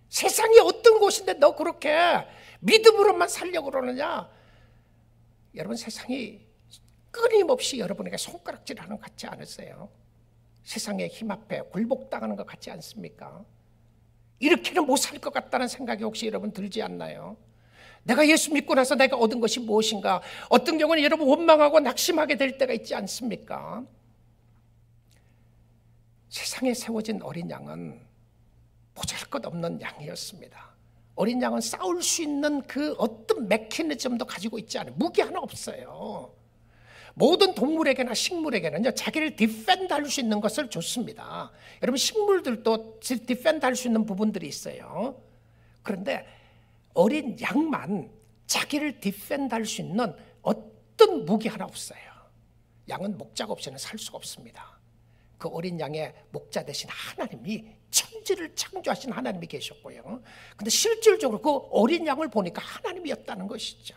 세상이 어떤 곳인데 너 그렇게 믿음으로만 살려고 그러느냐? 여러분, 세상이 끊임없이 여러분에게 손가락질하는 것 같지 않으세요? 세상의 힘 앞에 굴복당하는 것 같지 않습니까? 이렇게는 못 살 것 같다는 생각이 혹시 여러분 들지 않나요? 내가 예수 믿고 나서 내가 얻은 것이 무엇인가? 어떤 경우는 여러분 원망하고 낙심하게 될 때가 있지 않습니까? 세상에 세워진 어린 양은 보잘것없는 양이었습니다. 어린 양은 싸울 수 있는 그 어떤 메커니즘도 가지고 있지 않아요. 무기 하나 없어요. 모든 동물에게나 식물에게는요, 자기를 디펜드 할 수 있는 것을 줬습니다. 여러분, 식물들도 디펜드 할 수 있는 부분들이 있어요. 그런데 어린 양만 자기를 디펜드 할 수 있는 어떤 무기 하나 없어요. 양은 목자가 없이는 살 수가 없습니다. 그 어린 양의 목자 대신 하나님이, 천지를 창조하신 하나님이 계셨고요. 근데 실질적으로 그 어린 양을 보니까 하나님이었다는 것이죠.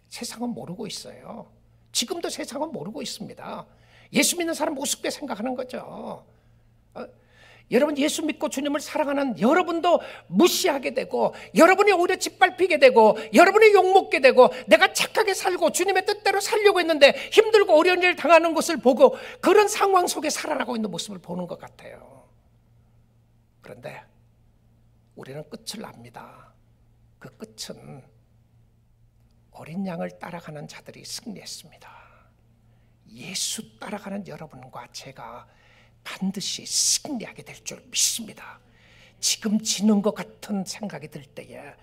세상은 모르고 있어요. 지금도 세상은 모르고 있습니다. 예수 믿는 사람 우습게 생각하는 거죠. 여러분, 예수 믿고 주님을 사랑하는 여러분도 무시하게 되고, 여러분이 오히려 짓밟히게 되고, 여러분이 욕먹게 되고, 내가 착하게 살고 주님의 뜻대로 살려고 했는데 힘들고 어려운 일을 당하는 것을 보고 그런 상황 속에 살아나고 있는 모습을 보는 것 같아요. 그런데 우리는 끝을 압니다. 그 끝은 어린 양을 따라가는 자들이 승리했습니다. 예수 따라가는 여러분과 제가 반드시 승리하게 될 줄 믿습니다. 지금 지는 것 같은 생각이 들 때에,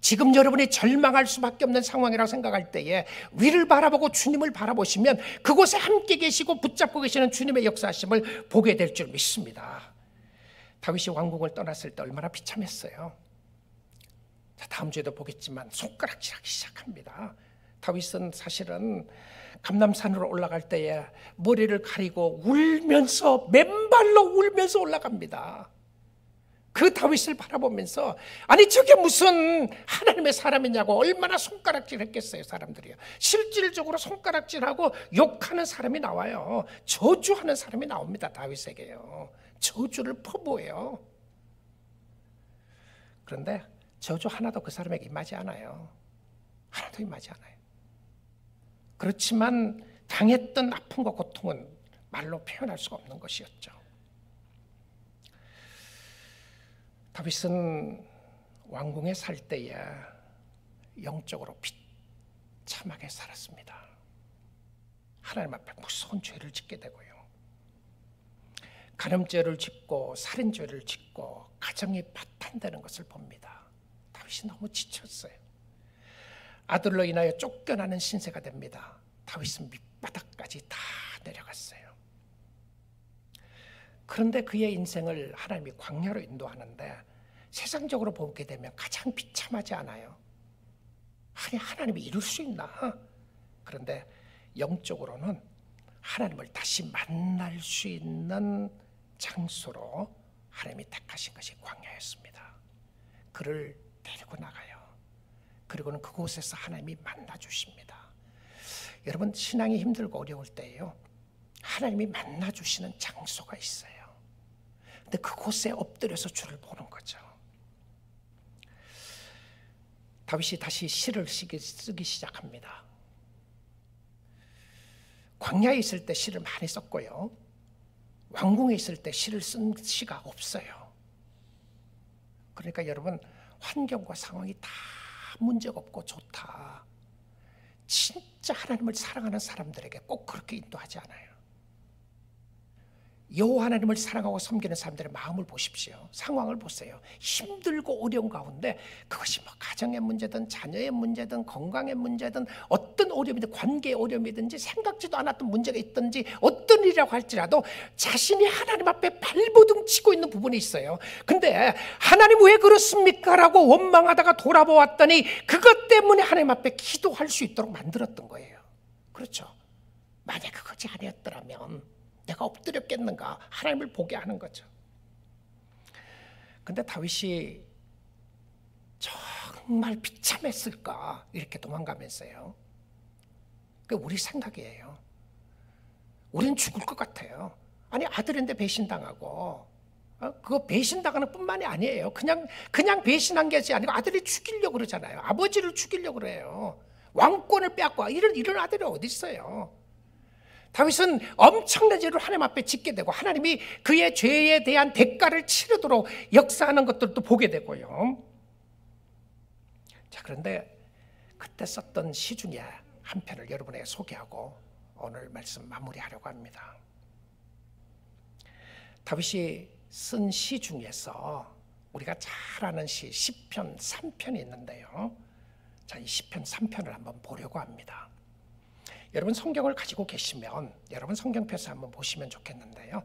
지금 여러분이 절망할 수밖에 없는 상황이라고 생각할 때에 위를 바라보고 주님을 바라보시면 그곳에 함께 계시고 붙잡고 계시는 주님의 역사하심을 보게 될 줄 믿습니다. 다윗이 왕궁을 떠났을 때 얼마나 비참했어요. 자, 다음 주에도 보겠지만 손가락질하기 시작합니다. 다윗은 사실은 감람산으로 올라갈 때에 머리를 가리고 울면서, 맨발로 울면서 올라갑니다. 그 다윗을 바라보면서, 아니 저게 무슨 하나님의 사람이냐고 얼마나 손가락질 했겠어요. 사람들이요, 실질적으로 손가락질하고 욕하는 사람이 나와요. 저주하는 사람이 나옵니다. 다윗에게요. 저주를 퍼부어요. 그런데 저주 하나도 그 사람에게 임하지 않아요. 하나도 임하지 않아요. 그렇지만 당했던 아픔과 고통은 말로 표현할 수가 없는 것이었죠. 다윗은 왕궁에 살 때에 영적으로 비참하게 살았습니다. 하나님 앞에 무서운 죄를 짓게 되고요, 간음죄를 짓고 살인죄를 짓고 가정이 파탄되는 것을 봅니다. 다윗이 너무 지쳤어요. 아들로 인하여 쫓겨나는 신세가 됩니다. 다윗은 밑바닥까지 다 내려갔어요. 그런데 그의 인생을 하나님이 광야로 인도하는데 세상적으로 보게 되면 가장 비참하지 않아요? 아니, 하나님이 이룰 수 있나? 그런데 영적으로는 하나님을 다시 만날 수 있는 장소로 하나님이 택하신 것이 광야였습니다. 그를 데리고 나가요. 그리고는 그곳에서 하나님이 만나주십니다. 여러분, 신앙이 힘들고 어려울 때에요, 하나님이 만나주시는 장소가 있어요. 근데 그곳에 엎드려서 주를 보는 거죠. 다윗이 다시 시를 쓰기 시작합니다. 광야에 있을 때 시를 많이 썼고요, 왕궁에 있을 때 시를 쓴 시가 없어요. 그러니까 여러분, 환경과 상황이 다 문제가 없고 좋다, 진짜 하나님을 사랑하는 사람들에게 꼭 그렇게 인도하지 않아요. 여호와 하나님을 사랑하고 섬기는 사람들의 마음을 보십시오. 상황을 보세요. 힘들고 어려운 가운데, 그것이 뭐 가정의 문제든 자녀의 문제든 건강의 문제든 어떤 어려움이든 관계의 어려움이든지 생각지도 않았던 문제가 있든지 어떤 일이라고 할지라도 자신이 하나님 앞에 발버둥 치고 있는 부분이 있어요. 근데 하나님 왜 그렇습니까? 라고 원망하다가 돌아보았더니 그것 때문에 하나님 앞에 기도할 수 있도록 만들었던 거예요. 그렇죠? 만약 그것이 아니었더라면 내가 엎드렸겠는가? 하나님을 보게 하는 거죠. 근데 다윗이 정말 비참했을까? 이렇게 도망가면서요, 그게 우리 생각이에요. 우린 죽을 것 같아요. 아니, 아들인데 배신당하고, 그거 배신당하는 뿐만이 아니에요. 그냥 배신한 것이 아니고 아들이 죽이려고 그러잖아요. 아버지를 죽이려고 그래요. 왕권을 빼앗고 이런 아들이 어디 있어요? 다윗은 엄청난 죄를 하나님 앞에 짓게 되고 하나님이 그의 죄에 대한 대가를 치르도록 역사하는 것들도 보게 되고요. 자, 그런데 그때 썼던 시 중에 한 편을 여러분에게 소개하고 오늘 말씀 마무리하려고 합니다. 다윗이 쓴 시 중에서 우리가 잘 아는 시 시편 3편이 있는데요. 자, 이 시편 3편을 한번 보려고 합니다. 여러분 성경을 가지고 계시면 여러분 성경표서 한번 보시면 좋겠는데요.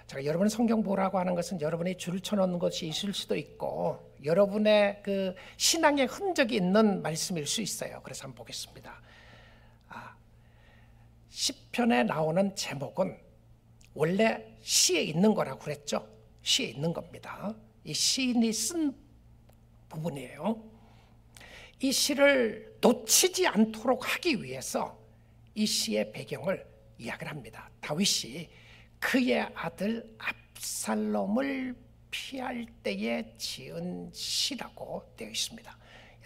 제가 여러분 성경 보라고 하는 것은 여러분이 줄을 쳐놓는 것이 있을 수도 있고 여러분의 그 신앙의 흔적이 있는 말씀일 수 있어요. 그래서 한번 보겠습니다. 시편에 나오는 제목은 원래 시에 있는 거라고 그랬죠. 시에 있는 겁니다. 이 시인이 쓴 부분이에요. 이 시를 놓치지 않도록 하기 위해서 이 시의 배경을 이야기를 합니다. 다윗이 그의 아들 압살롬을 피할 때에 지은 시라고 되어 있습니다.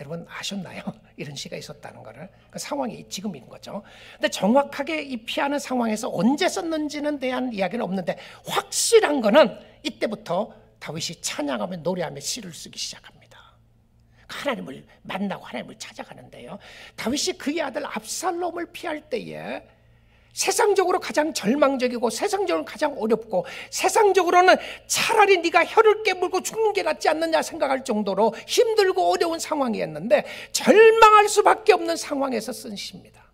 여러분 아셨나요? 이런 시가 있었다는 것을. 그 상황이 지금인 거죠. 근데 정확하게 이 피하는 상황에서 언제 썼는지는 대한 이야기는 없는데 확실한 거는 이때부터 다윗이 찬양하며 노래하며 시를 쓰기 시작합니다. 하나님을 만나고 하나님을 찾아가는데요. 다윗이 그의 아들 압살롬을 피할 때에 세상적으로 가장 절망적이고 세상적으로 가장 어렵고 세상적으로는 차라리 네가 혀를 깨물고 죽는 게 낫지 않느냐 생각할 정도로 힘들고 어려운 상황이었는데 절망할 수밖에 없는 상황에서 쓴 시입니다.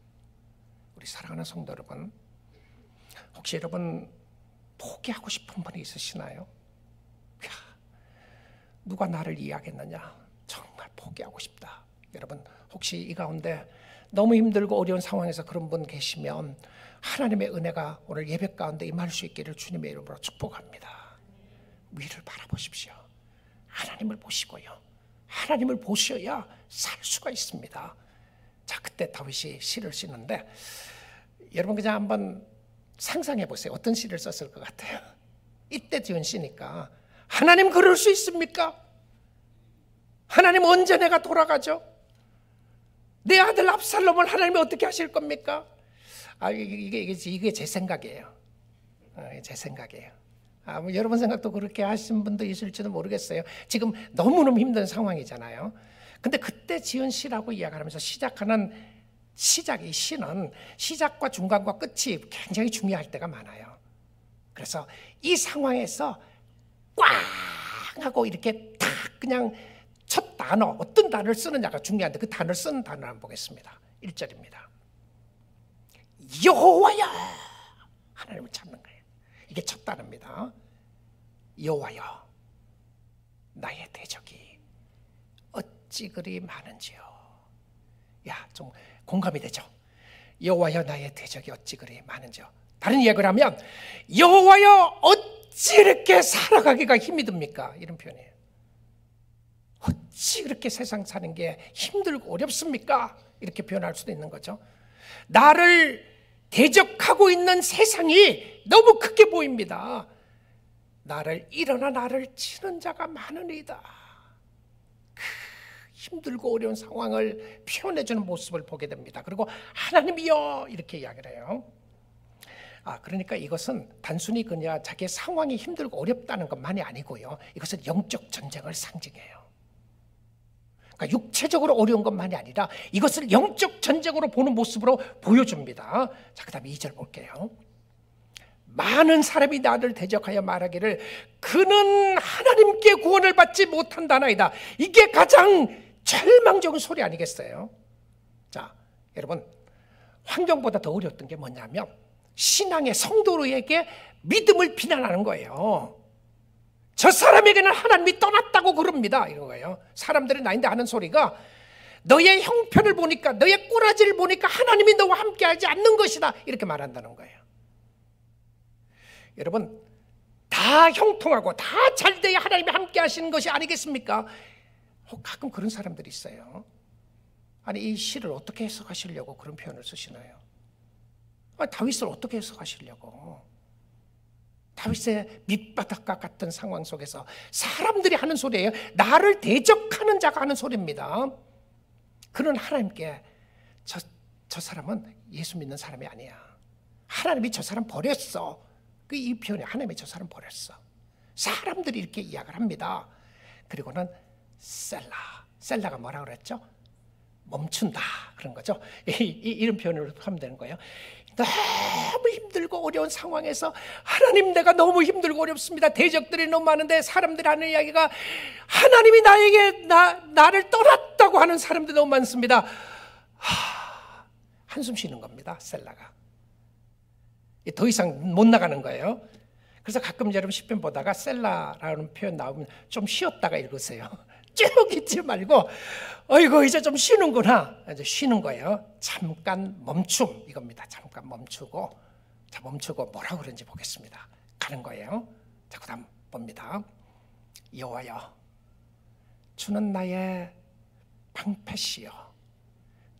우리 사랑하는 성도 여러분, 혹시 여러분 포기하고 싶은 분이 있으시나요? 누가 나를 이해하겠느냐? 정말 포기하고 싶다. 여러분 혹시 이 가운데 너무 힘들고 어려운 상황에서 그런 분 계시면 하나님의 은혜가 오늘 예배 가운데 임할 수 있기를 주님의 이름으로 축복합니다. 위를 바라보십시오. 하나님을 보시고요. 하나님을 보셔야 살 수가 있습니다. 자, 그때 다윗이 시를 쓰는데 여러분 그냥 한번 상상해 보세요. 어떤 시를 썼을 것 같아요? 이때 지은 시니까 하나님 그럴 수 있습니까? 하나님 언제 내가 돌아가죠? 내 아들 압살롬을 하나님이 어떻게 하실 겁니까? 이게 제 생각이에요. 제 생각이에요. 뭐 여러분 생각도 그렇게 하신 분도 있을지도 모르겠어요. 지금 너무너무 힘든 상황이잖아요. 근데 그때 지은 시라고 이야기하면서 시작하는 시작이 시는 시작과 중간과 끝이 굉장히 중요할 때가 많아요. 그래서 이 상황에서 꽝 하고 이렇게 탁 그냥 첫 단어, 어떤 단어를 쓰느냐가 중요한데 그 단어를 쓰는 단어를 한번 보겠습니다. 1절입니다. 여호와여, 하나님을 찾는 거예요. 이게 첫 단어입니다. 여호와여, 나의 대적이 어찌 그리 많은지요. 야, 좀 공감이 되죠? 여호와여, 나의 대적이 어찌 그리 많은지요. 다른 이야기를 하면 여호와여, 어찌 이렇게 살아가기가 힘이 듭니까? 이런 표현이에요. 어찌 그렇게 세상 사는 게 힘들고 어렵습니까? 이렇게 표현할 수도 있는 거죠. 나를 대적하고 있는 세상이 너무 크게 보입니다. 일어나 나를 치는 자가 많으니이다. 힘들고 어려운 상황을 표현해주는 모습을 보게 됩니다. 그리고 하나님이여 이렇게 이야기를 해요. 그러니까 이것은 단순히 그냥 자기의 상황이 힘들고 어렵다는 것만이 아니고요. 이것은 영적 전쟁을 상징해요. 그러니까 육체적으로 어려운 것만이 아니라 이것을 영적 전쟁으로 보는 모습으로 보여줍니다. 자, 그 다음에 2절 볼게요. 많은 사람이 나를 대적하여 말하기를 그는 하나님께 구원을 받지 못한다나이다. 이게 가장 절망적인 소리 아니겠어요? 자, 여러분 환경보다 더 어려웠던 게 뭐냐면 신앙의 성도에게 믿음을 비난하는 거예요. 저 사람에게는 하나님이 떠났다고 그럽니다. 이런 거예요. 사람들이 나인데 하는 소리가 너의 형편을 보니까 너의 꾸라지를 보니까 하나님이 너와 함께하지 않는 것이다. 이렇게 말한다는 거예요. 여러분 다 형통하고 다 잘 돼야 하나님이 함께하시는 것이 아니겠습니까? 가끔 그런 사람들이 있어요. 아니 이 시를 어떻게 해석하시려고 그런 표현을 쓰시나요? 다윗을 어떻게 해석하시려고? 다윗의 밑바닥과 같은 상황 속에서 사람들이 하는 소리예요. 나를 대적하는 자가 하는 소리입니다. 그는 하나님께 저 사람은 예수 믿는 사람이 아니야. 하나님이 저 사람 버렸어. 이 표현이 하나님이 저 사람 버렸어. 사람들이 이렇게 이야기를 합니다. 그리고는 셀라가 뭐라고 그랬죠? 멈춘다 그런 거죠. 이런 표현으로 하면 되는 거예요. 너무 힘들고 어려운 상황에서 하나님 내가 너무 힘들고 어렵습니다. 대적들이 너무 많은데 사람들이 하는 이야기가 하나님이 나를 떠났다고 하는 사람들이 너무 많습니다. 한숨 쉬는 겁니다. 셀라가 더 이상 못 나가는 거예요. 그래서 가끔 여러분 시편 보다가 셀라라는 표현 나오면 좀 쉬었다가 읽으세요. 쭉 있지 말고 어이구 이제 좀 쉬는구나. 이제 쉬는 거예요. 잠깐 멈춤 이겁니다. 잠깐 멈추고, 자 멈추고 뭐라고 그런지 보겠습니다. 가는 거예요. 자 그다음 봅니다. 여호와여 주는 나의 방패시여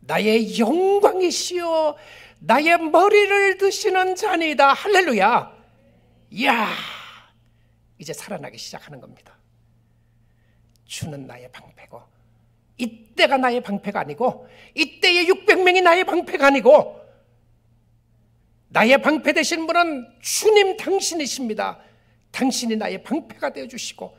나의 영광이시여 나의 머리를 드시는 자니이다. 할렐루야. 이야 이제 살아나기 시작하는 겁니다. 주는 나의 방패고, 이때가 나의 방패가 아니고, 이때의 600명이 나의 방패가 아니고, 나의 방패 되신 분은 주님 당신이십니다. 당신이 나의 방패가 되어주시고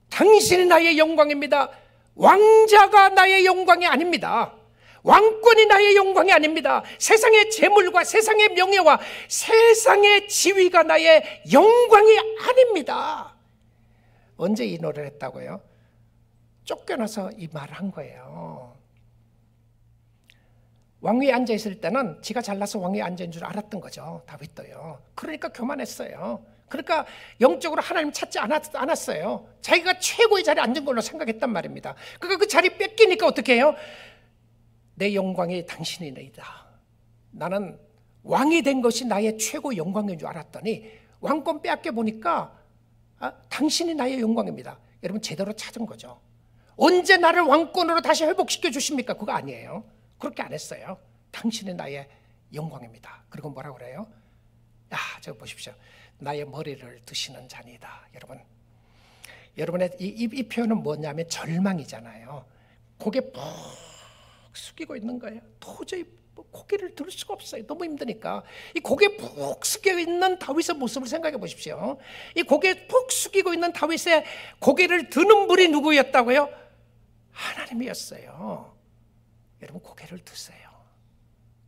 당신이 나의 영광입니다. 왕자가 나의 영광이 아닙니다. 왕권이 나의 영광이 아닙니다. 세상의 재물과 세상의 명예와 세상의 지위가 나의 영광이 아닙니다. 언제 이 노래를 했다고요? 쫓겨나서 이 말을 한 거예요. 왕위에 앉아있을 때는 지가 잘나서 왕위에 앉아있는 줄 알았던 거죠. 다윗도요. 그러니까 교만했어요. 그러니까 영적으로 하나님 찾지 않았어요. 자기가 최고의 자리에 앉은 걸로 생각했단 말입니다. 그러니까 그 자리 뺏기니까 어떻게 해요? 내 영광이 당신이니이다. 나는 왕이 된 것이 나의 최고 영광인 줄 알았더니 왕권 빼앗겨 보니까 당신이 나의 영광입니다. 여러분 제대로 찾은 거죠. 언제 나를 왕권으로 다시 회복시켜 주십니까? 그거 아니에요. 그렇게 안 했어요. 당신이 나의 영광입니다. 그리고 뭐라고 그래요? 저거 보십시오. 나의 머리를 드시는 자니다. 여러분의 이 표현은 뭐냐면 절망이잖아요. 고개 푹 숙이고 있는 거예요. 도저히 고개를 들 수가 없어요. 너무 힘드니까. 이 고개 푹 숙여 있는 다윗의 모습을 생각해 보십시오. 이 고개 푹 숙이고 있는 다윗의 고개를 드는 분이 누구였다고요? 하나님이었어요. 여러분 고개를 드세요.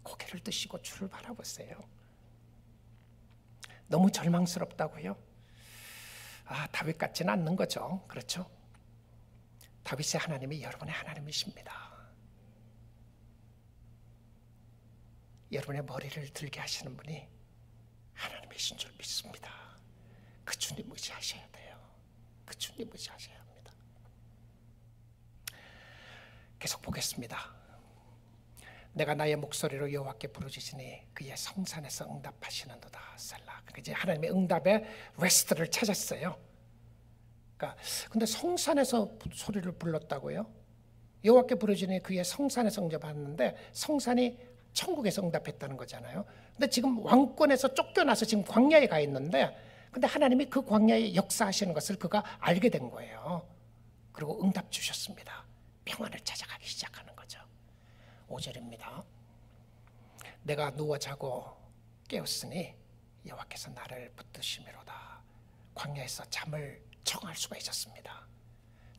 고개를 드시고 주를 바라보세요. 너무 절망스럽다고요? 다윗 같지는 않는 거죠. 그렇죠? 다윗의 하나님이 여러분의 하나님이십니다. 여러분의 머리를 들게 하시는 분이 하나님이신 줄 믿습니다. 그 주님 의지하셔야 돼요. 그 주님 의지하셔야 합니다. 계속 보겠습니다. 내가 나의 목소리로 여호와께 부르짖으니 그의 성산에서 응답하시는도다. 셀라. 그러니까 이제 하나님의 응답의 레스트를 찾았어요. 그러니까 근데 성산에서 소리를 불렀다고요? 여호와께 부르짖으니 그의 성산에서 응답하는데 성산이 천국에서 응답했다는 거잖아요. 근데 지금 왕권에서 쫓겨나서 지금 광야에 가 있는데 근데 하나님이 그 광야에 역사하시는 것을 그가 알게 된 거예요. 그리고 응답 주셨습니다. 평안을 찾아가기 시작하는 거죠. 5절입니다. 내가 누워 자고 깨었으니 여호와께서 나를 붙드시미로다. 광야에서 잠을 청할 수가 있었습니다.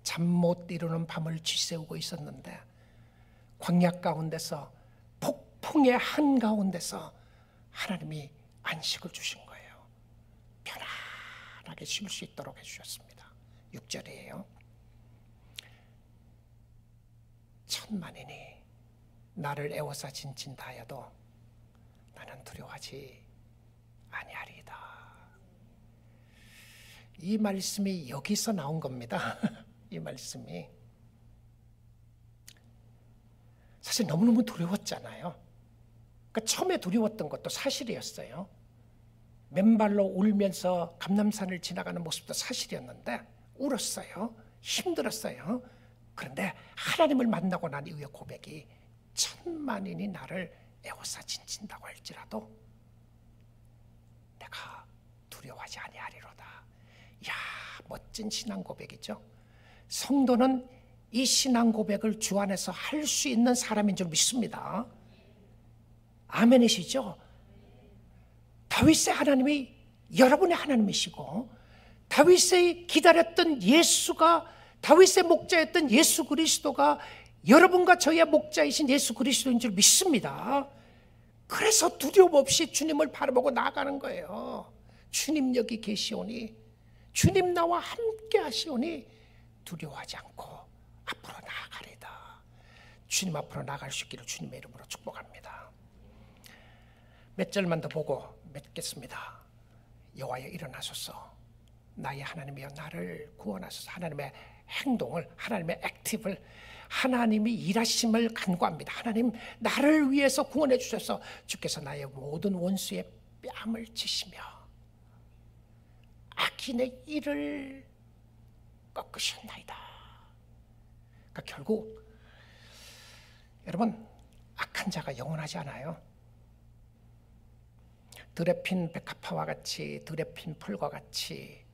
잠 못 이루는 밤을 쥐새우고 있었는데 광야 가운데서 폭풍의 한가운데서 하나님이 안식을 주신 거예요. 편안하게 쉴 수 있도록 해주셨습니다. 6절이에요. 천만인이 나를 애워싸 진친다 하여도 나는 두려워하지 아니하리이다. 이 말씀이 여기서 나온 겁니다. 이 말씀이 사실 너무너무 두려웠잖아요. 그러니까 처음에 두려웠던 것도 사실이었어요. 맨발로 울면서 감람산을 지나가는 모습도 사실이었는데 울었어요. 힘들었어요. 그런데 하나님을 만나고 난 이후의 고백이 천만인이 나를 애워싸 진친다고 할지라도 내가 두려워하지 아니하리로다. 이야, 멋진 신앙 고백이죠. 성도는 이 신앙 고백을 주 안에서 할 수 있는 사람인 줄 믿습니다. 아멘이시죠? 다윗의 하나님이 여러분의 하나님이시고 다윗이 기다렸던 예수가, 다윗의 목자였던 예수 그리스도가 여러분과 저의 목자이신 예수 그리스도인 줄 믿습니다. 그래서 두려움 없이 주님을 바라보고 나아가는 거예요. 주님 여기 계시오니, 주님 나와 함께 하시오니 두려워하지 않고 앞으로 나아가리다. 주님 앞으로 나아갈 수 있기를 주님의 이름으로 축복합니다. 몇 절만 더 보고 맺겠습니다. 여호와여 일어나소서, 나의 하나님이여 나를 구원하소서. 하나님의 행동을, 하나님의 액티브를, 하나님이 일하심을 간구합니다. 하나님 나를 위해서 구원해 주셔서 주께서 나의 모든 원수의 뺨을 치시며 악인의 일을 꺾으셨나이다. 그러니까 결국 여러분, 악한 자가 영원하지 않아요. 들에 핀 백합화와 같이, 들에 핀 풀과 같이,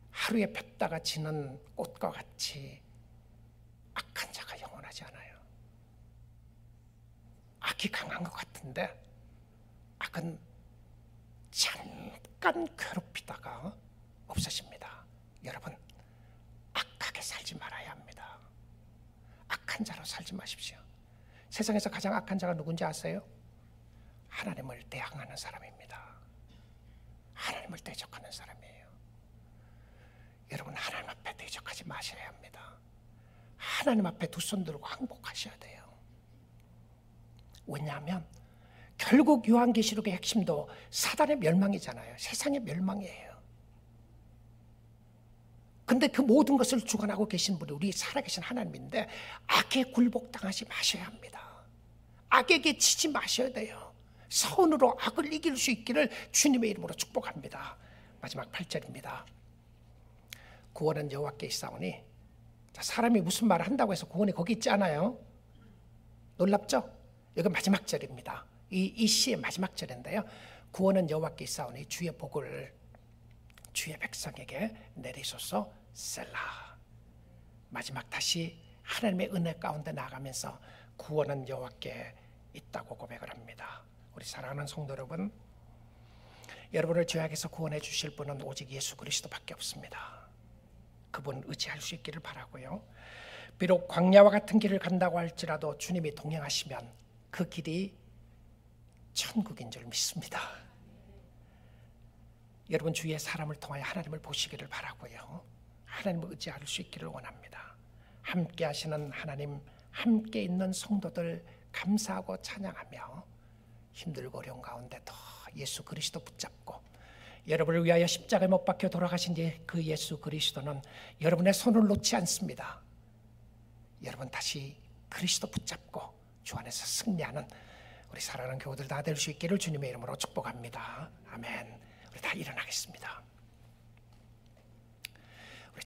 하루에 폈다가 지는 꽃과 같이 악한 자가 영원하지 않아요. 악이 강한 것 같은데 악은 잠깐 괴롭히다가 없어집니다. 여러분, 악하게 살지 말아야 합니다. 악한 자로 살지 마십시오. 세상에서 가장 악한 자가 누군지 아세요? 하나님을 대항하는 사람입니다. 하나님을 대적하는 사람이에요. 여러분, 하나님 앞에 대적하지 마셔야 합니다. 하나님 앞에 두 손 들고 항복하셔야 돼요. 왜냐하면 결국 요한계시록의 핵심도 사단의 멸망이잖아요. 세상의 멸망이에요. 근데 그 모든 것을 주관하고 계신 분이 우리 살아계신 하나님인데 악에 굴복당하지 마셔야 합니다. 악에게 지지 마셔야 돼요. 선으로 악을 이길 수 있기를 주님의 이름으로 축복합니다. 마지막 8절입니다. 구원은 여호와께 있사오니, 사람이 무슨 말을 한다고 해서 구원이 거기 있지 않아요. 놀랍죠? 여기 마지막 절입니다. 이 시의 마지막 절인데요. 구원은 여호와께 있사오니 주의 복을 주의 백성에게 내리소서. 셀라. 마지막 다시 하나님의 은혜 가운데 나가면서 구원은 여호와께 있다고 고백을 합니다. 우리 사랑하는 성도 여러분, 여러분을 죄악에서 구원해 주실 분은 오직 예수 그리스도밖에 없습니다. 그분 의지할 수 있기를 바라고요. 비록 광야와 같은 길을 간다고 할지라도 주님이 동행하시면 그 길이 천국인 줄 믿습니다. 여러분, 주위의 사람을 통하여 하나님을 보시기를 바라고요. 하나님을 의지할 수 있기를 원합니다. 함께 하시는 하나님, 함께 있는 성도들 감사하고 찬양하며 힘들고 어려운 가운데 더 예수 그리스도 붙잡고, 여러분을 위하여 십자가에 못 박혀 돌아가신 그 예수 그리스도는 여러분의 손을 놓지 않습니다. 여러분 다시 그리스도 붙잡고 주 안에서 승리하는 우리 사랑하는 교우들 다 될 수 있기를 주님의 이름으로 축복합니다. 아멘. 우리 다 일어나겠습니다.